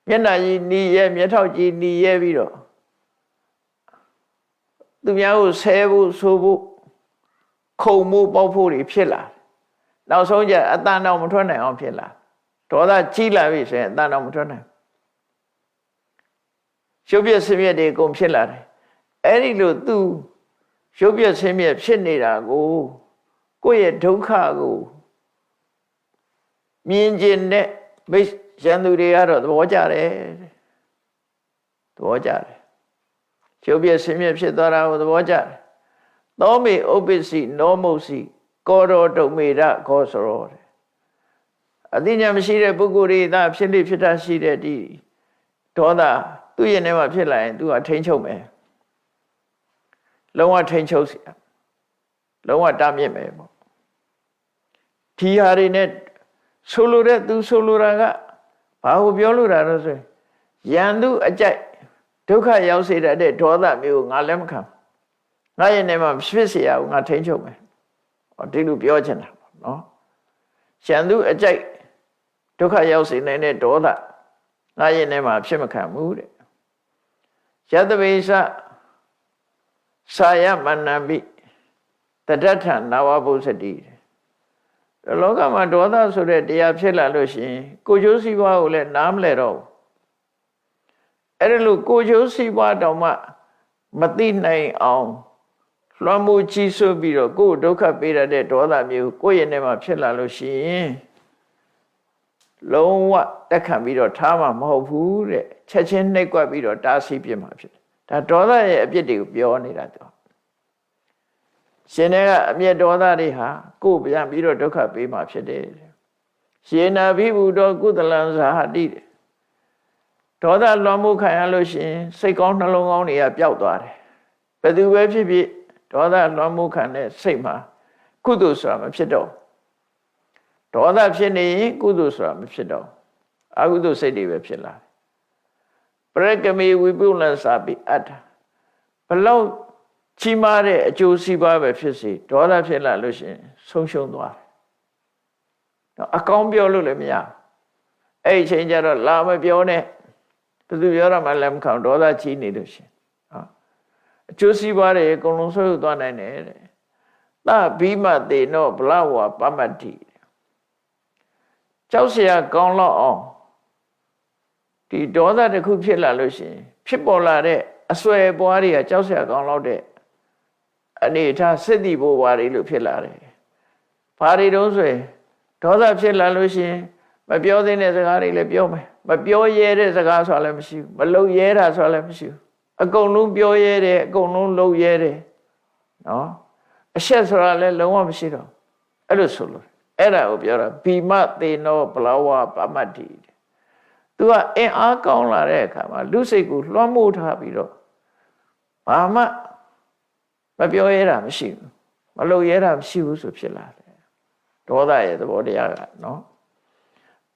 မျက်နှာကြီးနီးရဲမျက်ထောက်ကြီးနီးရဲပြီးတော့သူများကိုဆဲဖို့ဆိုဖို့ခုံမှုပေါက်ဖို့တွေဖြစ်လာနောက်ဆုံးကျအတန်တော်မထွက်နိုင်အောင်ဖြစ်လာဒေါသကြီးလာပြီဆိုရင်အတန်တော်မထွက်နိုင်ရုပ်ပျက်ဆင်းရဲတွေအကုန်ဖြစ်လာတယ်အဲ့ဒီလိုသူရုပ်ပျက်ဆင်းရဲဖြစ်နေတာကိုကိုယ့်ရဲ့ဒုက္ခကိုမြင်ကျင်တဲ့မိတ်ရန်သူတွေကတော့သဘောကျတယ်သဘောကျတယ်ရုပ်ပျက်ဆင်းရဲဖြစ်သွားတာကိုသဘောကျတယ်သောမေဥပ္ပစီနောမုတ်စီကောတော်ဒုံမေဒခောစရောအသိဉာဏ်မရှိတဲ့ပုဂ္ဂိုလ်တွေသာဖြစ်လိဖြစ်တာရှိတဲ့ဒီဒေါသသူ့ရင်ထဲမှာဖြစ်လာရင်သူကထိန်းချုပ်မယ်လုံးဝထိန်းချုပ်စီလုံးဝတားမြစ်မယ်ပေါ့ဒီဟာတွေနဲ့ဆိုလိုတဲ့သူဆိုလိုတာကဘာကိုပြောလို့တာလဲဆိုရန်သူအကြိုက်ဒုက္ခရောက်စေတဲ့ဒေါသမျိုးငါလည်းမခံငါရင်ထဲမှာဖြစ်เสียအောင်ငါထိန်းချုပ်မယ်ဒီလိုပြောချင်တာပေါ့နော်ရန်သူအကြိုက်ဒုက္ခရောက်စေနိုင်တဲ့ဒေါသငါရင်ထဲမှာဖြစ်မခံဘူးတဲ့ယတပိစ စာယမဏံပိတတ္ထနာဝဘုစတိလောကမှာဒေါသဆိုတဲ့တရားဖြစ်လာလို့ရှိရင်ကိုကျိုးစီးပွားကိုလည်းနားမလဲတော့အဲ့ဒါလို့ကိုကျိုးစီးပွားတောင်မှမသိနိုင်အောင်လွှမ်းမိုးကြီးစွပြီးတော့ကိုယ်ဒုက္ခပေးရတဲ့ဒေါသမျိုးကိုယ့်ရဲ့ထဲမှာဖြစ်လာလို့ရှိရင်လုံးဝတက်ခံပြီးတော့ထားမှာမဟုတ်ဘူးတဲ့ချက်ချင်းနှိပ်ကွက်ပြီးတော့တားဆီးပြမှာဖြစ်တယ်ဒါဒေါသရဲ့အပြစ်တွေကိုပြောနေတာတော့ရှင်တွေကအမျက်ဒေါသတွေဟာကိုယ်ပြန်ပြီးတော့ဒုက္ခပေးမှာဖြစ်တယ်ရှင်နာဘိဗုဒ္ဓကုသလံဇာဟတိဒေါသလွန်မှုခံရလို့ရှိရင်စိတ်ကောင်းနှလုံးကောင်းတွေကပျောက်သွားတယ်ဘယ်သူပဲဖြစ်ဖြစ်ဒေါသလွန်မှုခံတဲ့စိတ်မှာကုသိုလ်ဆိုတာမဖြစ်တော့ဒေါသဖြစ်နေရင်ကုသိုလ်ဆိုတာမဖြစ်တော့အကုသိုလ်စိတ်တွေပဲဖြစ်လာတယ်ပရကမေဝိပုလ္လစာပိအတ္တဘလောက်ကြီးမားတဲ့အကျိုးစီးပွားပဲဖြစ်စေဒေါသဖြစ်လာလို့ရှိရင်ဆုံးရှုံးသွားတယ်တော့အကောင်းပြောလို့လည်းမရအဲ့ဒီအချိန်ကျတော့လာမပြောနဲ့ဘယ်သူပြောရမှလည်းမခံဒေါသကြီးနေလို့ရှိရင်အကျိုးစီးပွားတွေအကုန်လုံးဆွဲယူသွားနိုင်တယ်တဲ့သဘိမတေနောဘလဝပမတ္တိကြောက်เสียကောင်းတော့အောင်ဒီဒေါသတစ်ခုဖြစ်လာလို့ရှိရင်ဖြစ်ပေါ်လာတဲ့အစွဲပွားတွေကကြောက်เสียကောင်းတော့တဲ့အနေထားစစ်တီဘိုးပွားတွေလို့ဖြစ်လာတယ်ဘာတွေတုံးဆိုရင်ဒေါသဖြစ်လာလို့ရှိရင်မပြောသင့်တဲ့စကားတွေလည်းပြောမယ်မပြောရဲတဲ့စကားဆိုတာလည်းမရှိဘူးမလုပ်ရဲတာဆိုတာလည်းမရှိဘူးအကုန်လုံးပြောရဲတယ်အကုန်လုံးလုပ်ရဲတယ်နော်အရှက်ဆိုတာလည်းလုံးဝမရှိတော့အဲ့လိုဆိုလို့အဲ့ဒါကိုပြောတာဘိမသေနောဘလဝပမတ္တိသူကအင်အားကောင်းလာတဲ့အခါမှာလူစိတ်ကိုလွှမ်းမိုးထားပြီးတော့ဘာမှမပြောရဲတာမရှိဘူးမလုပ်ရဲတာမရှိဘူးဆိုဖြစ်လာတယ်ဒေါသရဲ့သဘောတရားကနော်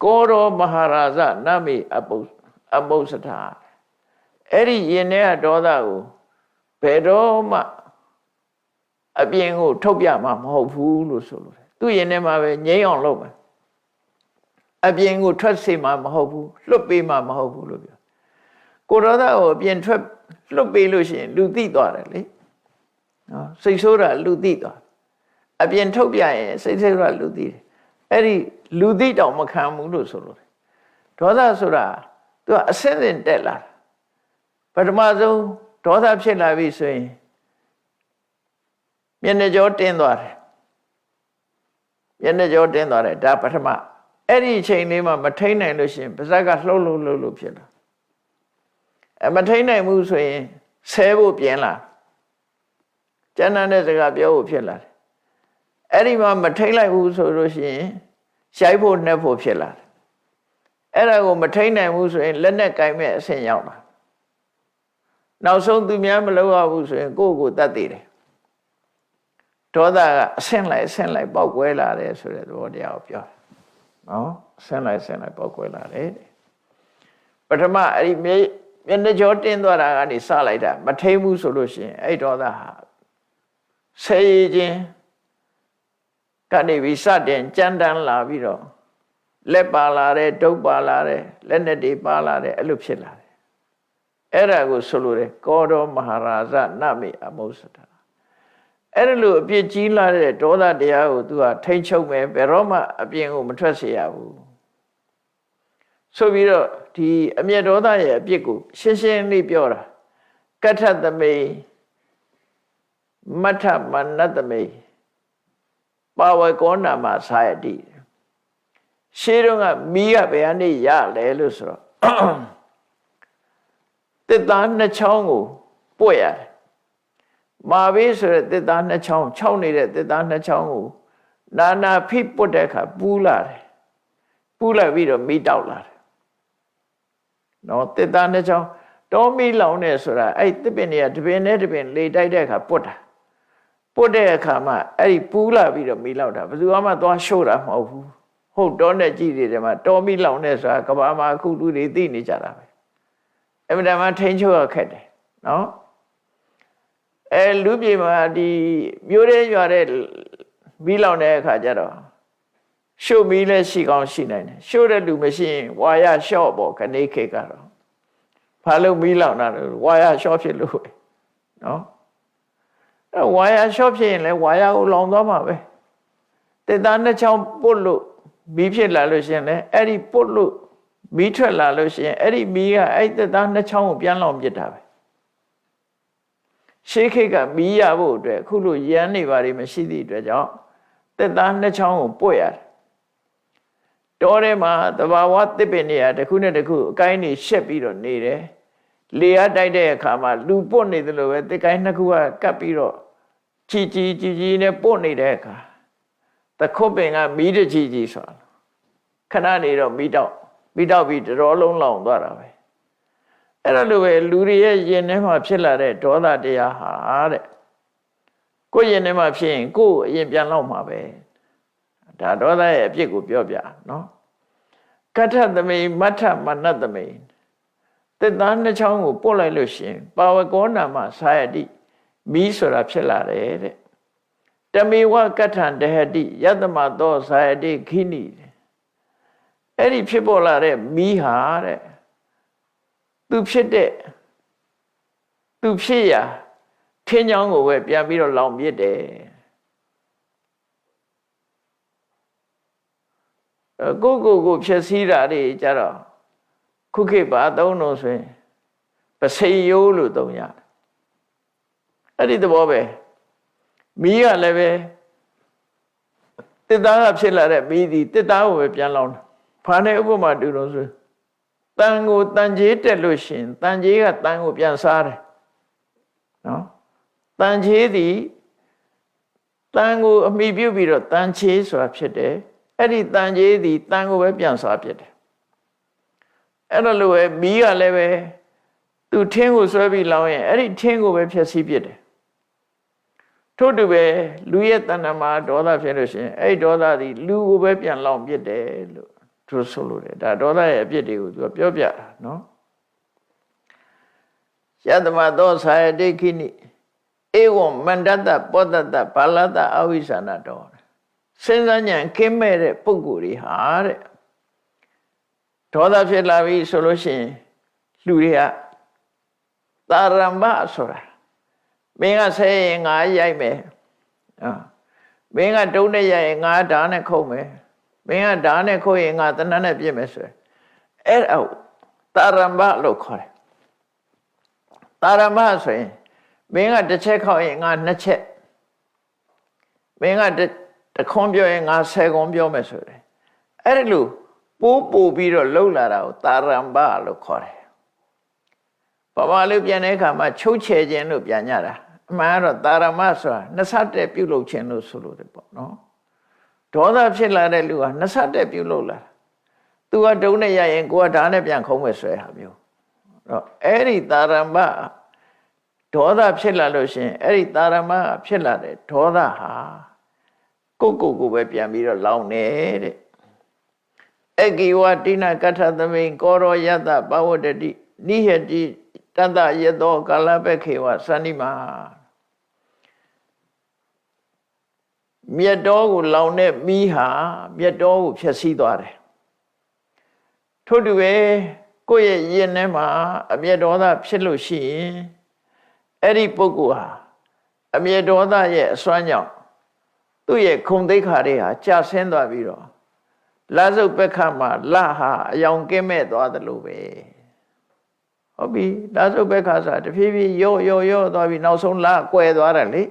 ကောရောမဟာရာဇနမေအပုစထအဲ့ဒီယင်တဲ့ဒေါသကိုဘယ်တော့မှအပြင်ကိုထုတ်ပြမှာမဟုတ်ဘူးလို့ဆိုလို့သူ့ယင်ထဲမှာပဲငြိမ်းအောင်လုပ်မယ်အပြင်ကိုထွက်စေမှာမဟုတ်ဘူးလွတ်ပေးမှာမဟုတ်ဘူးလို့ပြောကိုဒေါသကိုအပြင်ထွက်လွတ်ပေးလို့ရှိရင်လူသိသွားတယ်လေနော်စိတ်ဆိုးတာလူသိသွားအပြင်ထုတ်ပြရင်စိတ်ဆိုးတာလူသိတယ်အဲ့ဒီလူသိတောင်မခံဘူးလို့ဆိုလို့ဒေါသဆိုတာသူကအဆင့်ဆင့်တက်လာတာပထမဆုံးဒေါသဖြစ်လာပြီဆိုရင်မျက်နှာကြောတင်းသွားတယ်မျက်နှာကြောတင်းသွားတယ်ဒါပထမအဲ့ဒီအချိန်လေးမှာမထိန်နိုင်လို့ရှိရင်ပါးစပ်ကလှုပ်လို့ဖြစ်လာမထိန်နိုင်ဘူးဆိုရင်ဆဲဖို့ပြင်လာကျန်တဲ့စကားပြောဖို့ဖြစ်လာတယ်အဲ့ဒီမှာမထိန်လိုက်ဘူးဆိုလို့ရှိရင်ရှိုက်ဖို့နှက်ဖို့ဖြစ်လာတယ်အဲ့ဒါကိုမထိန်နိုင်ဘူးဆိုရင်လက်နဲ့ကင်မဲ့အဆင့်ရောက်လာနောက်ဆုံးသူများမလုပ်ရဘူးဆိုရင်ကိုယ့်ကိုယ်တတ်သေးတယ်ဒေါသကအဆင့်လိုက်ပေါက်ကွဲလာတယ်ဆိုတဲ့သဘောတရားကိုပြောနော်အဆင့်လိုက်ပေါက်ကွဲလာတယ်ပထမအဲ့ဒီမျက်နှာကြောတင်းသွားတာကနေစလိုက်တာမထိန်ဘူးဆိုလို့ရှိရင်အဲ့ဒေါသဟာဆဲရခြင်းကနေပြီးစတင်ကြမ်းတမ်းလာပြီးတော့လက်ပါလာတယ်ဒုတ်ပါလာတယ်လက်နဲ့တွေပါလာတယ်အဲ့လိုဖြစ်လာတယ်အဲ့ဒါကိုဆိုလိုတယ်ကောရောမဟာရာဇနမေအမုစတာအဲ့ဒါလိုအပြစ်ကြီးလာတဲ့ဒေါသတရားကိုသူကထိန်ချုပ်မယ်ဘယ်တော့မှအပြင်ကိုမထွက်စေရဘူးဆိုပြီးတော့ဒီအမျက်ဒေါသရဲ့အပြစ်ကိုရှင်းရှင်းလေးပြောတာကထသမေမထမနတမေပါဝကောနာမသာယတိရှေးတုန်းကမီးကဘယ်ကနေရလဲလို့ဆိုတော့တစ်သားနှစ်ချောင်းကိုပွက်ရတယ်မာဘေးဆိုတဲ့တစ်သားနှစ်ချောင်းခြောက်နေတဲ့တစ်သားနှစ်ချောင်းကိုနာဖိပွတ်တဲ့အခါပူးလာတယ်ပူးလိုက်ပြီးတော့မီးတောက်လာတယ်နော်တစ်သားနှစ်ချောင်းတောမီးလောင်နေဆိုတာအဲ့တစ်ပင်တွေကတစ်ပင်နဲ့တစ်ပင်လေတိုက်တဲ့အခါပွတ်တာပွတ်တဲ့အခါမှာအဲ့ဒီပူးလာပြီးတော့မီးလောက်တာဘယ်သူမှသွားရှို့တာမဟုတ်ဘူးဟုတ်တောနဲ့ကြည့်နေတယ်မှာတောမီးလောင်နေဆိုတာကဘာမှာအခုလူတွေသိနေကြတာပဲအဲ့မတမ်းထိန်ချုပ်ရခက်တယ်နော်လူပြေမှာဒီမျိုးရဲရွာတဲ့မီးလောင်တဲ့အခါကျတော့ရှို့မီးလည်းရှိကောင်းရှိနိုင်တယ်ရှို့တဲ့လူမရှိရင်ဝါရလျှော့ပေါ့ခဏခေတ်ကတော့ဘာလို့မီးလောင်တာလဲဝါရလျှော့ဖြစ်လို့ပဲနော် ဝါယာလျှော့ဖြစ်ရင်လည်းဝါယာကိုလောင်သွားမှာပဲတစ်သားနှစ်ချောင်းပုတ်လို့မီးဖြစ်လာလို့ရှိရင်လည်းအဲ့ဒီပုတ်လို့မီးထွက်လာလို့ရှိရင်အဲ့ဒီမီးကအဲ့တစ်သားနှစ်ချောင်းကိုပြန်လောင်ပစ်တာပဲရှေးခေတ်ကမီးရဖို့အတွက်အခုလိုရမ်းနေပါလိမ့်မရှိသည့်အတွက်ကြောင့်တစ်သားနှစ်ချောင်းကိုပွတ်ရတယ်တောထဲမှာတဘာဝတစ်ပင်တွေကတစ်ခုနဲ့တစ်ခုအကိုင်းနေရှက်ပြီးတော့နေတယ်လေအားတိုက်တဲ့အခါမှာလူပွတ်နေတယ်လို့ပဲတစ်ကိုင်းနှစ်ခုကကပ်ပြီးတော့ကြီးနဲ့ပွတ်နေတဲ့အခါတခုတ်ပင်ကမီးတကြီးဆိုတာခဏနေတော့မီးတောက်ပြီးတော်လုံးလောင်သွားတာပဲအဲ့ဒါလိုပဲလူတွေရဲ့ယင်ထဲမှာဖြစ်လာတဲ့ဒေါသတရားဟာတဲ့ကိုယ်ယင်ထဲမှာဖြစ်ရင်ကိုယ်အရင်ပြန်လောက်မှာပဲဒါဒေါသရဲ့အဖြစ်ကိုပြောပြနော်ကထသမိမထမနတသမိတစ်သားနှစ်ချောင်းကိုပို့လိုက်လို့ရှိရင်ပါဝကောနာမသာယတိမီးဆိုတာဖြစ်လာတယ်တဲ့တမေဝကထံတဟတိယတမသောသာယတိခိနိအဲ့ဒီဖြစ်ပေါ်လာတဲ့မီးဟာတဲ့သူဖြစ်ရာထင်းချောင်းကိုပဲပြန်ပြီးတော့လောင်ပြစ်တယ်ကိုဖြစ်စည်းတာတွေကြတော့ခုခေတ်ပါသုံးလို့ဆိုရင်ပစိယိုးလို့သုံးရတယ်အဲ့ဒီသဘောပဲမီးကလည်းပဲတစ်သားကဖြစ်လာတဲ့မီးဒီတစ်သားကိုပဲပြန်လောင်တယ်ဘာနဲ့ဥပမာတူလို့ဆိုတန်ကိုတန်ကြီးတက်လို့ရှင်တန်ကြီးကတန်ကိုပြန်စားတယ်နော်တန်ကြီးသည်တန်ကိုအမိပြုတ်ပြီးတော့တန်ချေးဆိုတာဖြစ်တယ်အဲ့ဒီတန်ကြီးသည်တန်ကိုပဲပြန်စားဖြစ်တယ်အဲ့ဒါလိုပဲမီးကလည်းပဲသူထင်းကိုဆွဲပြီးလောင်းရင်အဲ့ဒီထင်းကိုပဲဖျက်ဆီးပြစ်တယ်ထို့တူပဲလူရဲ့တဏ္ဍာမှာဒေါသဖြစ်လို့ရှိရင်အဲ့ဒီဒေါသသည်လူကိုပဲပြန်လောင်ပြစ်တယ်လို့သူဆိုလို့တယ်ဒါဒေါသရဲ့အပြစ်တွေကိုသူပြောပြတာနော်ယတမသောသာယတိခိနိဧဝံမန္တတပောတတဘာလတအဝိသနာတော်စဉ်းစားဉာဏ်ကင်းမဲ့တဲ့ပုဂ္ဂိုလ်တွေဟာတဲ့ဒေါသဖြစ်လာပြီဆိုလို့ရှိရင်လူတွေကသာရမ္မဆိုတာမင်းကဆဲရင်ငါရိုက်မယ်မင်းကတုံးနဲ့ရိုက်ရင်ငါဓာတ်နဲ့ခုတ်မယ်မင်းကဓာတ်နဲ့ခုတ်ရင်ငါတနတ်နဲ့ပြစ်မယ်ဆိုအဲ့ဒါသာရမ္မလို့ခေါ်တယ်သာရမ္မဆိုရင်မင်းကတစ်ချက်ခေါက်ရင်ငါနှစ်ချက်မင်းကတခွန်းပြောရင်ငါ10ခွန်းပြောမယ်ဆိုတယ်အဲ့ဒီလိုပို့ပြီးတော့လှုပ်လာတာကိုသာရမ္မလို့ခေါ်တယ်ဘာမှလို့ပြန်တဲ့အခါမှာချုပ်ချယ်ခြင်းလို့ပြန်ကြတာအမှန်ကတော့သာရမဆိုတာနှစ်ဆတဲ့ပြုလုပ်ခြင်းလို့ဆိုလို့တယ်ပေါ့နော်ဒေါသဖြစ်လာတဲ့လူကနှစ်ဆတဲ့ပြုလုပ်လာသူကဒုံနဲ့ရရင်ကိုကဓာတ်နဲ့ပြန်ခုံးမယ်ဆွဲဟာမျိုးတော့အဲ့ဒီသာရမဒေါသဖြစ်လာလို့ရှင်အဲ့ဒီသာရမဖြစ်လာတဲ့ဒေါသဟာကိုပဲပြန်ပြီးတော့လောင်နေတဲ့အကိဝတိနာကထသမိန်ကောရောယတပဝတ္တိနိဟတိတတယတောကာလပခေဝသန္တိမမြတ်တော်ကိုလောင်တဲ့မီးဟာမြတ်တော်ကိုဖျက်ဆီးသွားတယ်ထို့တူပဲကိုယ့်ရဲ့ရင်ထဲမှာအမျက်ဒေါသဖြစ်လို့ရှိရင်အဲ့ဒီပုဂ္ဂိုလ်ဟာအမျက်ဒေါသရဲ့အစွမ်းကြောင့်သူ့ရဲ့ခုံသိက္ခာတွေဟာကျဆင်းသွားပြီးတော့လာစုပ်ပက္ခမှာလဟာအယောင်ကင်းမဲ့သွားတယ်လို့ပဲဟုတ်ပြီလာစုပ်ပက္ခဆိုတာတဖြည်းဖြည်းရော့သွားပြီးနောက်ဆုံးလကွယ်သွားတယ်လေ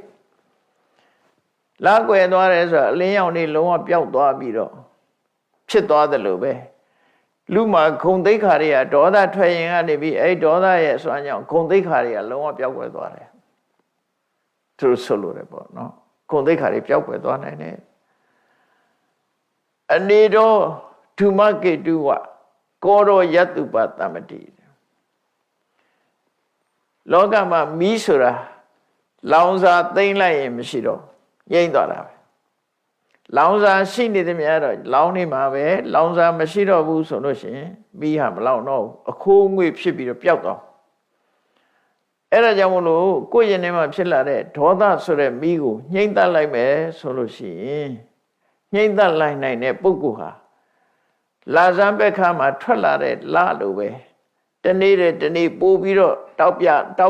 လကွယ်သွားတယ်ဆိုတာအလင်းရောင်တွေလုံးဝပျောက်သွားပြီးတော့ဖြစ်သွားတယ်လို့ပဲလူမှာခုံသိက္ခာတွေကဒေါသထွက်ရင်ကနေပြီးအဲ့ဒေါသရဲ့အစွမ်းကြောင့်ခုံသိက္ခာတွေကလုံးဝပျောက်ကွယ်သွားတယ်သူဆိုလိုတယ်ပေါ့နော်ခုံသိက္ခာတွေပျောက်ကွယ်သွားနိုင်တယ်အနေတော်ဓုမကေတုဝကောရောယတုပတမတိလောကမှာမီးဆိုတာလောင်စာသိမ့်လိုက်ရင်မရှိတော့ငြိမ့်သွားတာပဲလောင်စာရှိနေသမျှတော့လောင်နေမှာပဲလောင်စာမရှိတော့ဘူးဆိုလို့ရှိရင်မီးဟာမလောင်တော့ဘူးအခိုးငွေ့ဖြစ်ပြီးတော့ပျောက်သွားအဲ့ဒါကြောင့်မလို့ကိုယ့်ရင်ထဲမှာဖြစ်လာတဲ့ဒေါသဆိုတဲ့မီးကိုငြိမ့်တတ်လိုက်မယ်ဆိုလို့ရှိရင်ငြိမ့်တတ်လိုက်နိုင်တဲ့ပုဂ္ဂိုလ်ဟာလာဇံပက္ခမှာထွက်လာတဲ့လလိုပဲတ နေ့တနေ့ပို့ပြီးတော့တောက်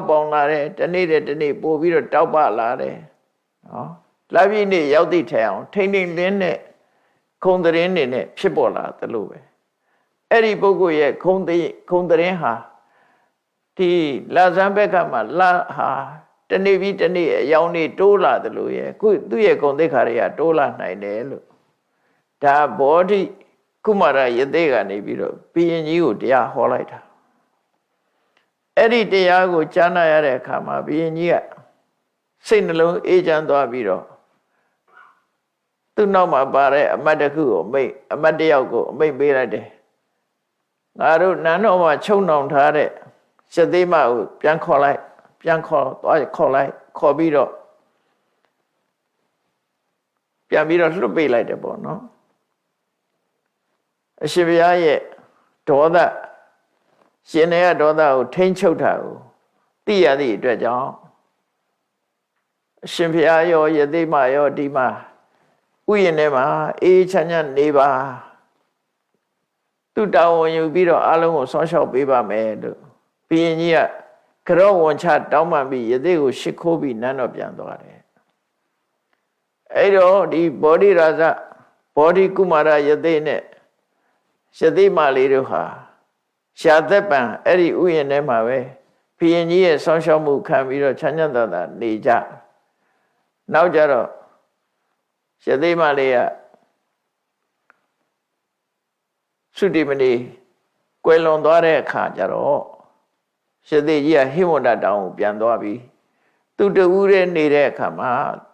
ပေါင်လာတယ်တနေ့တနေ့ပို့ပြီးတော့တောက်ပလာတယ်နော်လာပြည့်နေ့ရောက်သည့်ထဲအောင်ထိမ့်ထိမ့်လင်းနဲ့ခုံတရင်နေနဲ့ဖြစ်ပေါ်လာသလိုပဲအဲ့ဒီပုဂ္ဂိုလ်ရဲ့ခုံတရင်ဟာဒီလာဇန်ဘက်ကမှလာဟာတနေ့ပြီးတနေ့အယောင်နေတိုးလာသလိုရဲ့ခုသူ့ရဲ့ဂုဏ်သိက္ခာတွေကတိုးလာနိုင်တယ်လို့ဒါဘောဓိကုမာရယသိကနေပြီးတော့ဘုရင်ကြီးကိုတရားဟောလိုက်တာအဲ့ဒီတရားကိုကြားနာရတဲ့အခါမှာဘုရင်ကြီးကစိတ်နှလုံးအေးချမ်းသွားပြီးတော့သူ့နောက်မှာပါတဲ့အမတ်တစ်ခုကိုအမတ်တစ်ယောက်ကိုအမိတ်ပေးလိုက်တယ်ငါတို့နန်းတော်မှာချုပ်နှောင်ထားတဲ့ရှသိမကိုပြန်ခေါ်လိုက်ခေါ်ပြီးတော့ပြန်ပြီးတော့လွှတ်ပေးလိုက်တယ်ပေါ့နော်အရှင်ဘုရားရဲ့ဒေါသရှင်ရဲ့ဒေါသကိုထိန်းချုပ်တာကိုသိရသည့်အတွက်ကြောင့်အရှင်ဘုရားရောယသိမရောဒီမှာဥယျာဉ်ထဲမှာအေးချမ်းချမ်းနေပါသူတာဝန်ယူပြီးတော့အလုံးကိုဆောင်းလျှောက်ပေးပါမယ်လို့ဘုရင်ကြီးကကြောဝန်ချတောင်းပန်ပြီးယသိကိုရှ िख ိုးပြီးနန်းတော်ပြန်သွားတယ်အဲ့တော့ဒီဘောဓိရာဇဘောဓိကုမာရယသိနဲ့ယသိမလေးတို့ဟာရှားသက်ပံအဲ့ဒီဥယျာဉ်ထဲမှာပဲဘုရင်ကြီးရဲ့ဆောင်းလျှောက်မှုခံပြီးတော့ချမ်းချမ်းသာသာနေကြနောက်ကြတော့ယသိမလေးကသုတိမဏိကွယ်လွန်သွားတဲ့အခါကျတော့ယသိကြီးကဟိမဝန္တတောင်ကိုပြန်သွားပြီးသူတဦးတည်းနေတဲ့အခါမှာ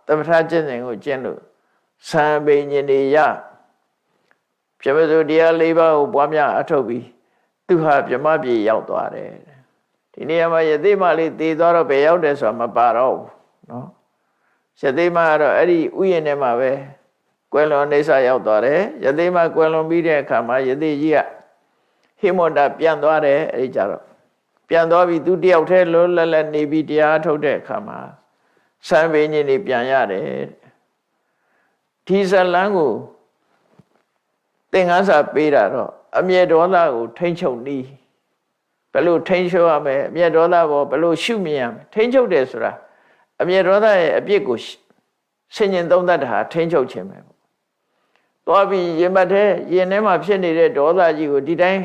သမထကျင့်စဉ်ကိုကျင့်လို့သံပင်ညင်နေရပြမစိုးတရား၄ပါးကိုပွားများအထုတ်ပြီးသူဟာပြမပြေရောက်သွားတယ်ဒီနေရာမှာယသိမလေးတည်သွားတော့ဘယ်ရောက်တယ်ဆိုတာမပါတော့ဘူးနော်ယသိမကတော့အဲ့ဒီဥယျာဉ်ထဲမှာပဲကွယ်လွန်နေစာရောက်သွားတယ်ယသိမကွယ်လွန်ပြီးတဲ့အခါမှာယသိကြီးကဟိမဝန္တပြန်သွားတယ်အဲ့ဒီကြတော့ပြန်သွားပြီးသူတယောက်တည်းလွတ်လပ်လပ်နေပြီးတရားထုတ်တဲ့အခါမှာစံပင်ကြီးနေပြန်ရတယ်ဒီဇလန်းကိုသင်္ကန်းစာပေးတာတော့အမျက်ဒေါသကိုထိမ့်ချုပ်နည်းဘယ်လိုထိမ့်ချုပ်ရမလဲအမျက်ဒေါသဘောဘယ်လိုရှုမြင်ရမလဲထိမ့်ချုပ်တယ်ဆိုတာအမျက်ဒေါသရဲ့အပြစ်ကိုဆင်ញင်သုံးသပ်တာထိမ့်ချုပ်ခြင်းပဲသွားပြီးရင်မထဲရင်ထဲမှာဖြစ်နေတဲ့ဒေါသကြီးကိုဒီတိုင်း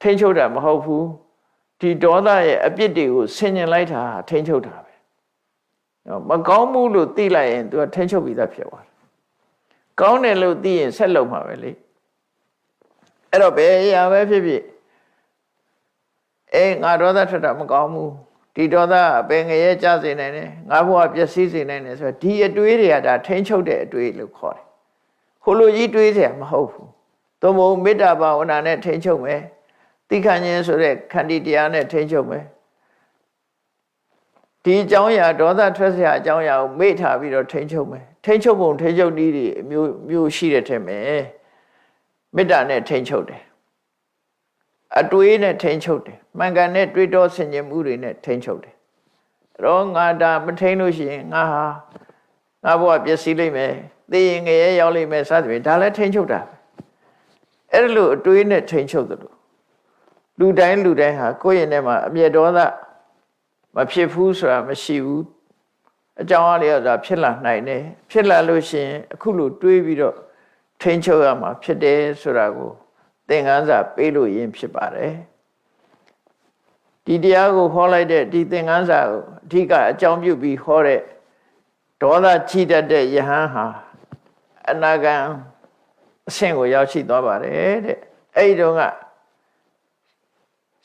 ထိမ့်ချုပ်တာမဟုတ်ဘူးဒီဒေါသရဲ့အပြစ်တွေကိုဆင်ញင်လိုက်တာထိမ့်ချုပ်တာပဲမကောင်းမှုလို့သိလိုက်ရင် तू ကထိမ့်ချုပ်ပြီးသားဖြစ်သွားတယ်ကောင်းတယ်လို့သိရင်ဆက်လုပ်မှာပဲလေအဲ့တော့ဘယ်အရာပဲဖြစ်ဖြစ်ငါဒေါသထွက်တာမကောင်းဘူးဒီဒေါသအပင်ငရဲကြစေနိုင်တယ်ငါဘဝပျက်စီးစေနိုင်တယ်ဆိုတော့ဒီအတွေးတွေကဒါထိမ့်ချုပ်တဲ့အတွေးလို့ခေါ်တယ်ဟိုလိုကြီးတွေးเสียမဟုတ်ဘူးသို့မဟုတ်မေတ္တာဘာဝနာနဲ့ထိမ့်ချုပ်မယ်သိခဏ်ခြင်းဆိုတဲ့ခန္တီတရားနဲ့ထိမ့်ချုပ်မယ်ဒီအကြောင်းအရာဒေါသထွက်เสียအကြောင်းအရာကိုမေ့ထားပြီးတော့ထိမ့်ချုပ်မယ်ထိမ့်ချုပ်ပုံထိမ့်ချုပ်နည်းတွေမျိုးရှိတဲ့ထက်မယ်မေတ္တာနဲ့ထိမ့်ချုပ်တယ်အတွေးနဲ့ထိမ့်ချုပ်တယ်မှန်ကန်တဲ့တွေးတောဆင်ခြင်မှုတွေနဲ့ထိမ့်ချုပ်တယ်အဲ့တော့ငါဒါမထိမ့်လို့ရှိရင်ငါဘဝပျက်စီးလိမ့်မယ်သိရင်ငရဲရောက်လိမ့်မယ်စသဖြင့်ဒါလည်းထိမ့်ချုပ်တာအဲ့လိုအတွေးနဲ့ထိမ့်ချုပ်တယ်လို့လူတိုင်းဟာကိုယ့်ရင်ထဲမှာအမျက်ဒေါသမဖြစ်ဘူးဆိုတာမရှိဘူးအကြောင်းအရာဆိုတာဖြစ်လာနိုင်တယ်ဖြစ်လာလို့ရှိရင်အခုလိုတွေးပြီးတော့ထိမ့်ချုပ်ရမှာဖြစ်တယ်ဆိုတာကိုသင်္ကန်းစာပေးလို့ရင်းဖြစ်ပါတယ်ဒီတရားကိုဟောလိုက်တဲ့ဒီသင်္ကန်းစာကိုအဓိကအကြောင်းပြုပြီးဟောတဲ့ဒေါသကြီးတတ်တဲ့ယဟန်ဟာအနာဂံအဆင့်ကိုရောက်ရှိသွားပါတယ်တဲ့အဲ့ဒီတော့က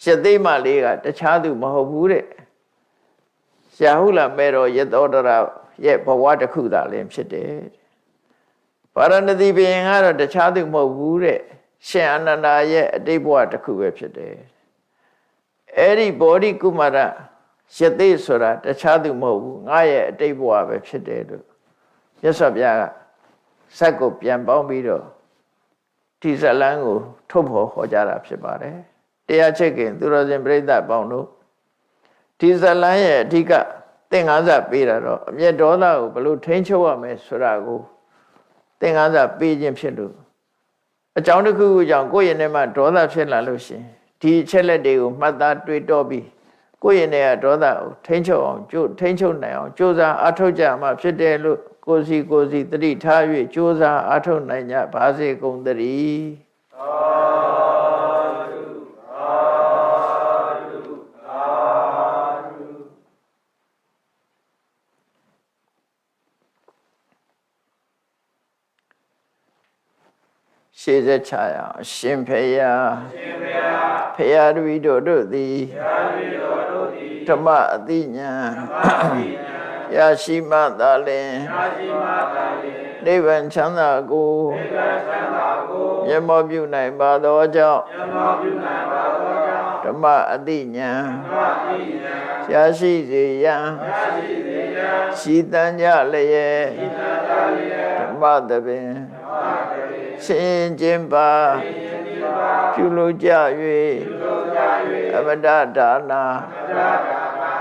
ယသိမလေးကတခြားသူမဟုတ်ဘူးတဲ့ရှာဟုလာမဲတော်ယသောတရရဲ့ဘဝတစ်ခုသာလည်းဖြစ်တယ်ဗာရဏသီဘုရင်ကတော့တခြားသူမဟုတ်ဘူးတဲ့ရှင်အနန္ဒာရဲ့အတိတ်ဘဝတစ်ခုပဲဖြစ်တယ်အဲ့ဒီဘောဓိကုမာရယသိဆိုတာတခြားသူမဟုတ်ဘူးငါရဲ့အတိတ်ဘဝပဲဖြစ်တယ်လို့မြတ်စွာဘုရားကစက်ကိုပြန်ပေါင်းပြီးတော့ဒီဇလန်းကိုထုတ်ဖော်ဟောကြားတာဖြစ်ပါတယ်တရားချစ်ခင်သူတော်စင်ပြိဿပေါင်းတို့ဒီဇလန်းရဲ့အဓိကသင်္ကန်းစာပေးတာတော့အမျက်ဒေါသကိုဘယ်လိုထိန်းချုပ်ရမလဲဆိုတာကိုသင်္ကန်းစာပေးခြင်းဖြစ်လို့အကြောင်းတစ်ခုခုကြောင့်ကိုယ့်ရဲ့ထဲမှာဒေါသဖြစ်လာလို့ရှိရင် ဒီအချက်လက်တွေကိုမှတ်သားတွေးတောပြီးကိုယ့်ရင်ထဲကဒေါသကိုထိန်းချုပ်အောင်ထိန်းချုပ်နိုင်အောင်ကြိုးစားအားထုတ်ကြမှာဖြစ်တယ်လို့ကိုယ်စီသတိထား၍ကြိုးစားအားထုတ်နိုင်ကြပါစေကုန်သတည်းရှေးဆက်ချရအောင်ရှင်ဖေယဖေယတပည့်တို့သည်ဓမ္မအသိဉာဏ်ရရှိမှသာလင်နိဗ္ဗာန်ချမ်းသာကိုမျက်မှောက်ပြုနိုင်ပါသောကြောင့်ဓမ္မအသိဉာဏ်ရရှိစေရန်ရှိတန်ကြလျက်ဓမ္မသဘင်ရှင်ခြင်းပါပြုလို့ကြ၍အမတဒါနာ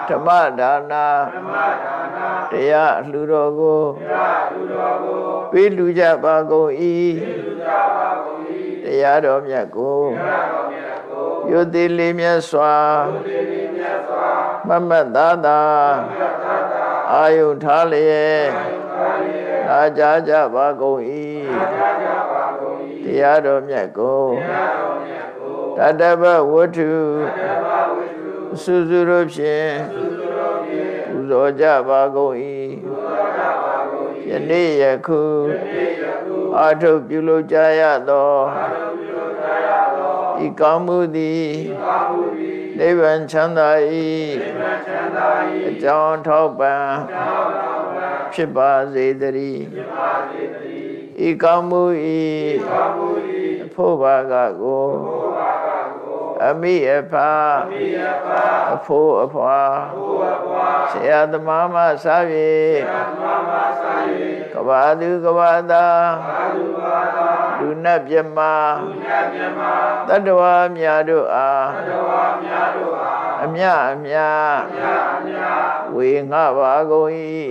ဓမ္မဒါနာတရားလှူတော်ကိုပေးလူကြပါကုန်၏တရားတော်မြတ်ကိုယုတိလေးမြတ်စွာမမတ်သားသာအာယုထားလျက်နာကြားကြပါကုန်၏တရားတော်မြတ်ကိုတတ္တဗဝတ္ထုစုစုတို့ဖြင့်ပူဇော်ကြပါကုန်၏ယနေ့ယခုအာထုပြုလုပ်ကြရသောဤကောင်းမှုသည်နိဗ္ဗာန်ချမ်းသာ၏အကြောင်းထောက်ပံ့ဖြစ်ပါစေတည်းဤကောင်းမှု၏အဖို့ဘာကကိုအမိအဖအဖို့အဖွာဆရာသမားမှစ၍ကဘာသူကဘာသာလူနတ်မြမတတ္တဝါများတို့အားအမြဝေငှပါကုန်၏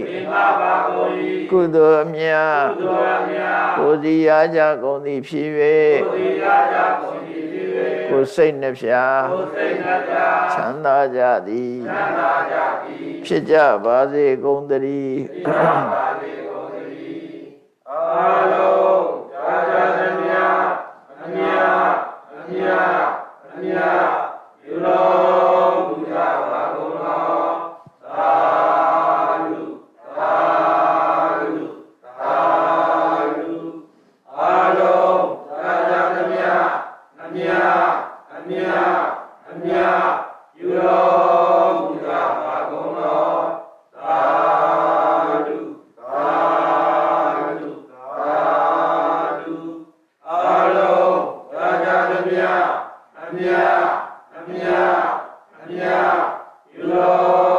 ကုသိုလ်အမြကိုယ်စီရကြကုန်သည်ဖြစ်၍ကိုယ်စိတ်နှဖျားချမ်းသာကြသည်ဖြစ်ကြပါစေကုန်သတည်းအာလုံးသာသနာများအမြယူတော်မူကြပါကုန်သောသာဓုအာလုံးသာသနာများအမြယူတော်မူကြပါကုန်သောသာဓုအာလုံးသာသနာများအမြယူတော်